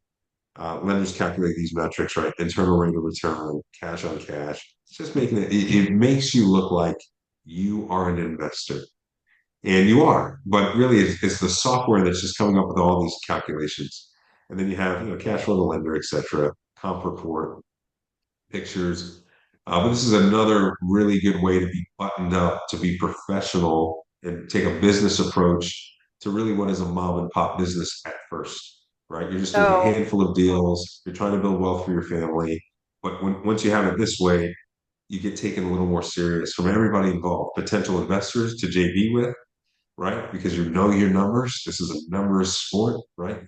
Lenders calculate these metrics, right? Internal rate of return, cash on cash. It's just making it makes you look like you are an investor. And you are, but really it's the software that's just coming up with all these calculations. And then you have, cash flow to lender, et cetera, comp report, pictures. But this is another really good way to be buttoned up, to be professional, and take a business approach to really what is a mom and pop business at first, right? You're just doing a
So,
handful of deals. You're trying to build wealth for your family. But once you have it this way, you get taken a little more serious from everybody involved, potential investors to JV with, right? Because you know your numbers. This is a numbers sport, right?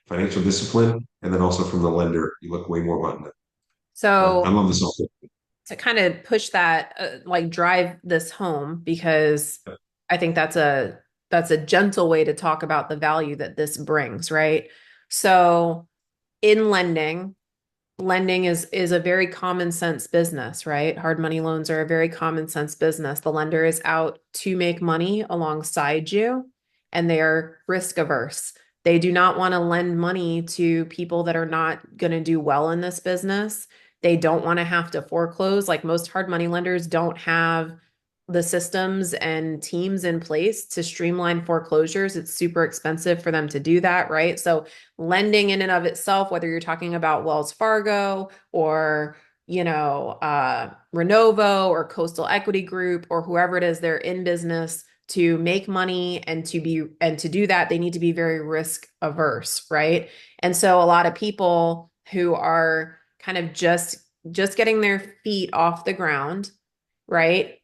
Financial discipline. And then also from the lender, you look way more buttoned up. I
so
love this whole thing.
to kind of push that, like drive this home, because I think that's a gentle way to talk about the value that this brings, right? So in lending is a very common sense business, right? Hard money loans are a very common sense business. The lender is out to make money alongside you, and they are risk averse. They do not want to lend money to people that are not going to do well in this business. They don't want to have to foreclose. Like most hard money lenders don't have the systems and teams in place to streamline foreclosures. It's super expensive for them to do that, right? So lending in and of itself, whether you're talking about Wells Fargo or Renovo or Coastal Equity Group or whoever it is, they're in business to make money, and to do that, they need to be very risk averse, right? And so a lot of people who are kind of just getting their feet off the ground, right?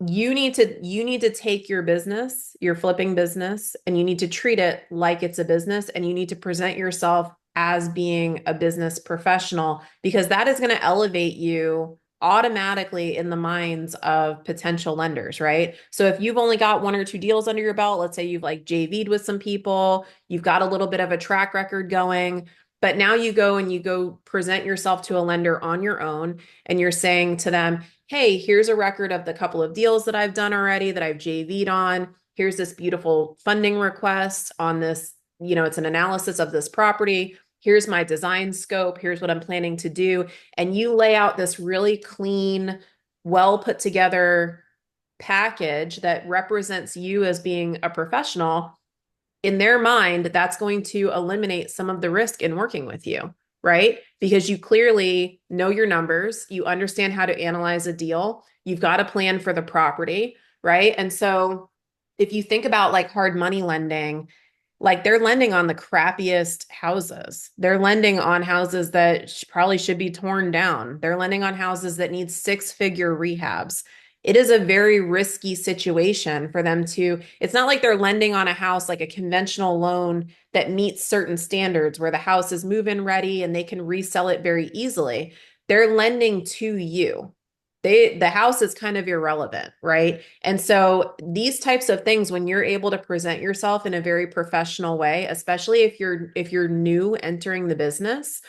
You need to take your business, your flipping business, and you need to treat it like it's a business, and you need to present yourself as being a business professional, because that is going to elevate you automatically in the minds of potential lenders, right? So if you've only got one or two deals under your belt, let's say you've like JV'd with some people, you've got a little bit of a track record going, but now you go present yourself to a lender on your own, and you're saying to them, hey, here's a record of the couple of deals that I've done already that I've JV'd on. Here's this beautiful funding request on this, it's an analysis of this property. here's my design scope, here's what I'm planning to do, and you lay out this really clean, well put together package that represents you as being a professional, in their mind, that's going to eliminate some of the risk in working with you, right? Because you clearly know your numbers, you understand how to analyze a deal, you've got a plan for the property, right? And so if you think about like hard money lending, like they're lending on the crappiest houses. They're lending on houses that probably should be torn down. They're lending on houses that need six-figure rehabs. It is a very risky situation for them to, it's not like they're lending on a house like a conventional loan that meets certain standards where the house is move-in ready and they can resell it very easily. They're lending to you. The house is kind of irrelevant, right? And so these types of things, when you're able to present yourself in a very professional way, especially if you're new entering the business,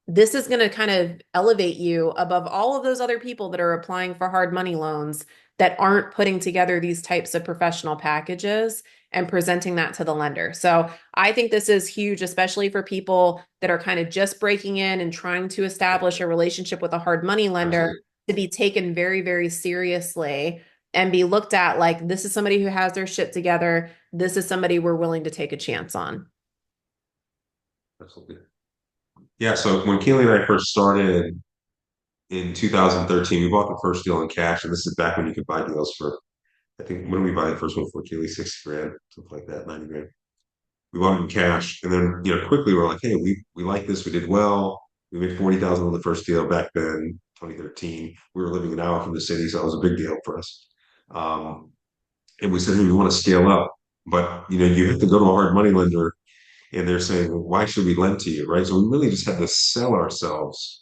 this is going to kind of elevate you above all of those other people that are applying for hard money loans that aren't putting together these types of professional packages and presenting that to the lender. So I think this is huge, especially for people that are kind of just breaking in and trying to establish a relationship with a hard money lender,
Absolutely.
to be taken very, very seriously and be looked at like this is somebody who has their shit together. This is somebody we're willing to take a chance on.
Absolutely. Yeah. So when Keely and I first started in 2013, we bought the first deal in cash, and this is back when you could buy deals for, I think, when did we buy the first one for, Keely? 60 grand, something like that, 90 grand. We bought it in cash, and then quickly we're like, hey, we like this. We did well. We made 40,000 on the first deal back then, 2013. We were living an hour from the city, so it was a big deal for us. Um, and we said, hey, we want to scale up, but you have to go to a hard money lender, and they're saying, well, why should we lend to you, right? So we really just had to sell ourselves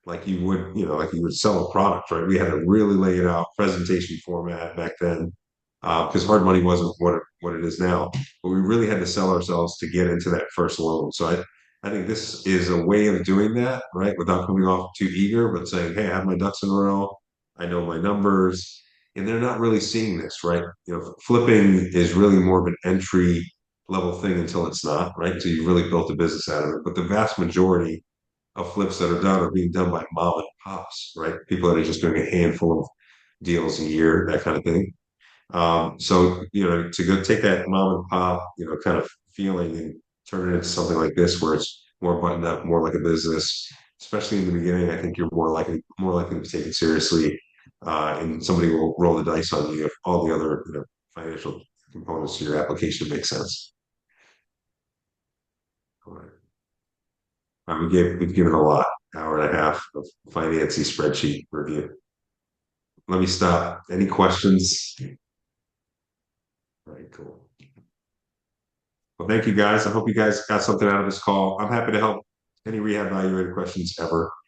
like you would, like you would sell a product, right? We had to really lay it out, presentation format back then, because hard money wasn't what it is now. But we really had to sell ourselves to get into that first loan. So I think this is a way of doing that, right? Without coming off too eager, but saying, hey, I have my ducks in a row. I know my numbers. And they're not really seeing this, right? Flipping is really more of an entry level thing until it's not, right? So you really built a business out of it. But the vast majority of flips that are done are being done by mom and pops, right? People that are just doing a handful of deals a year, that kind of thing. So to go take that mom and pop, kind of feeling and turn it into something like this, where it's more buttoned up, more like a business, especially in the beginning, I think you're more likely to be taken seriously, and somebody will roll the dice on you if all the other financial components to your application make sense. All right. We've given a lot, hour and a half of financy spreadsheet review. Let me stop. Any questions? All right, cool. Well, thank you guys. I hope you guys got something out of this call. I'm happy to help any rehab evaluator questions ever.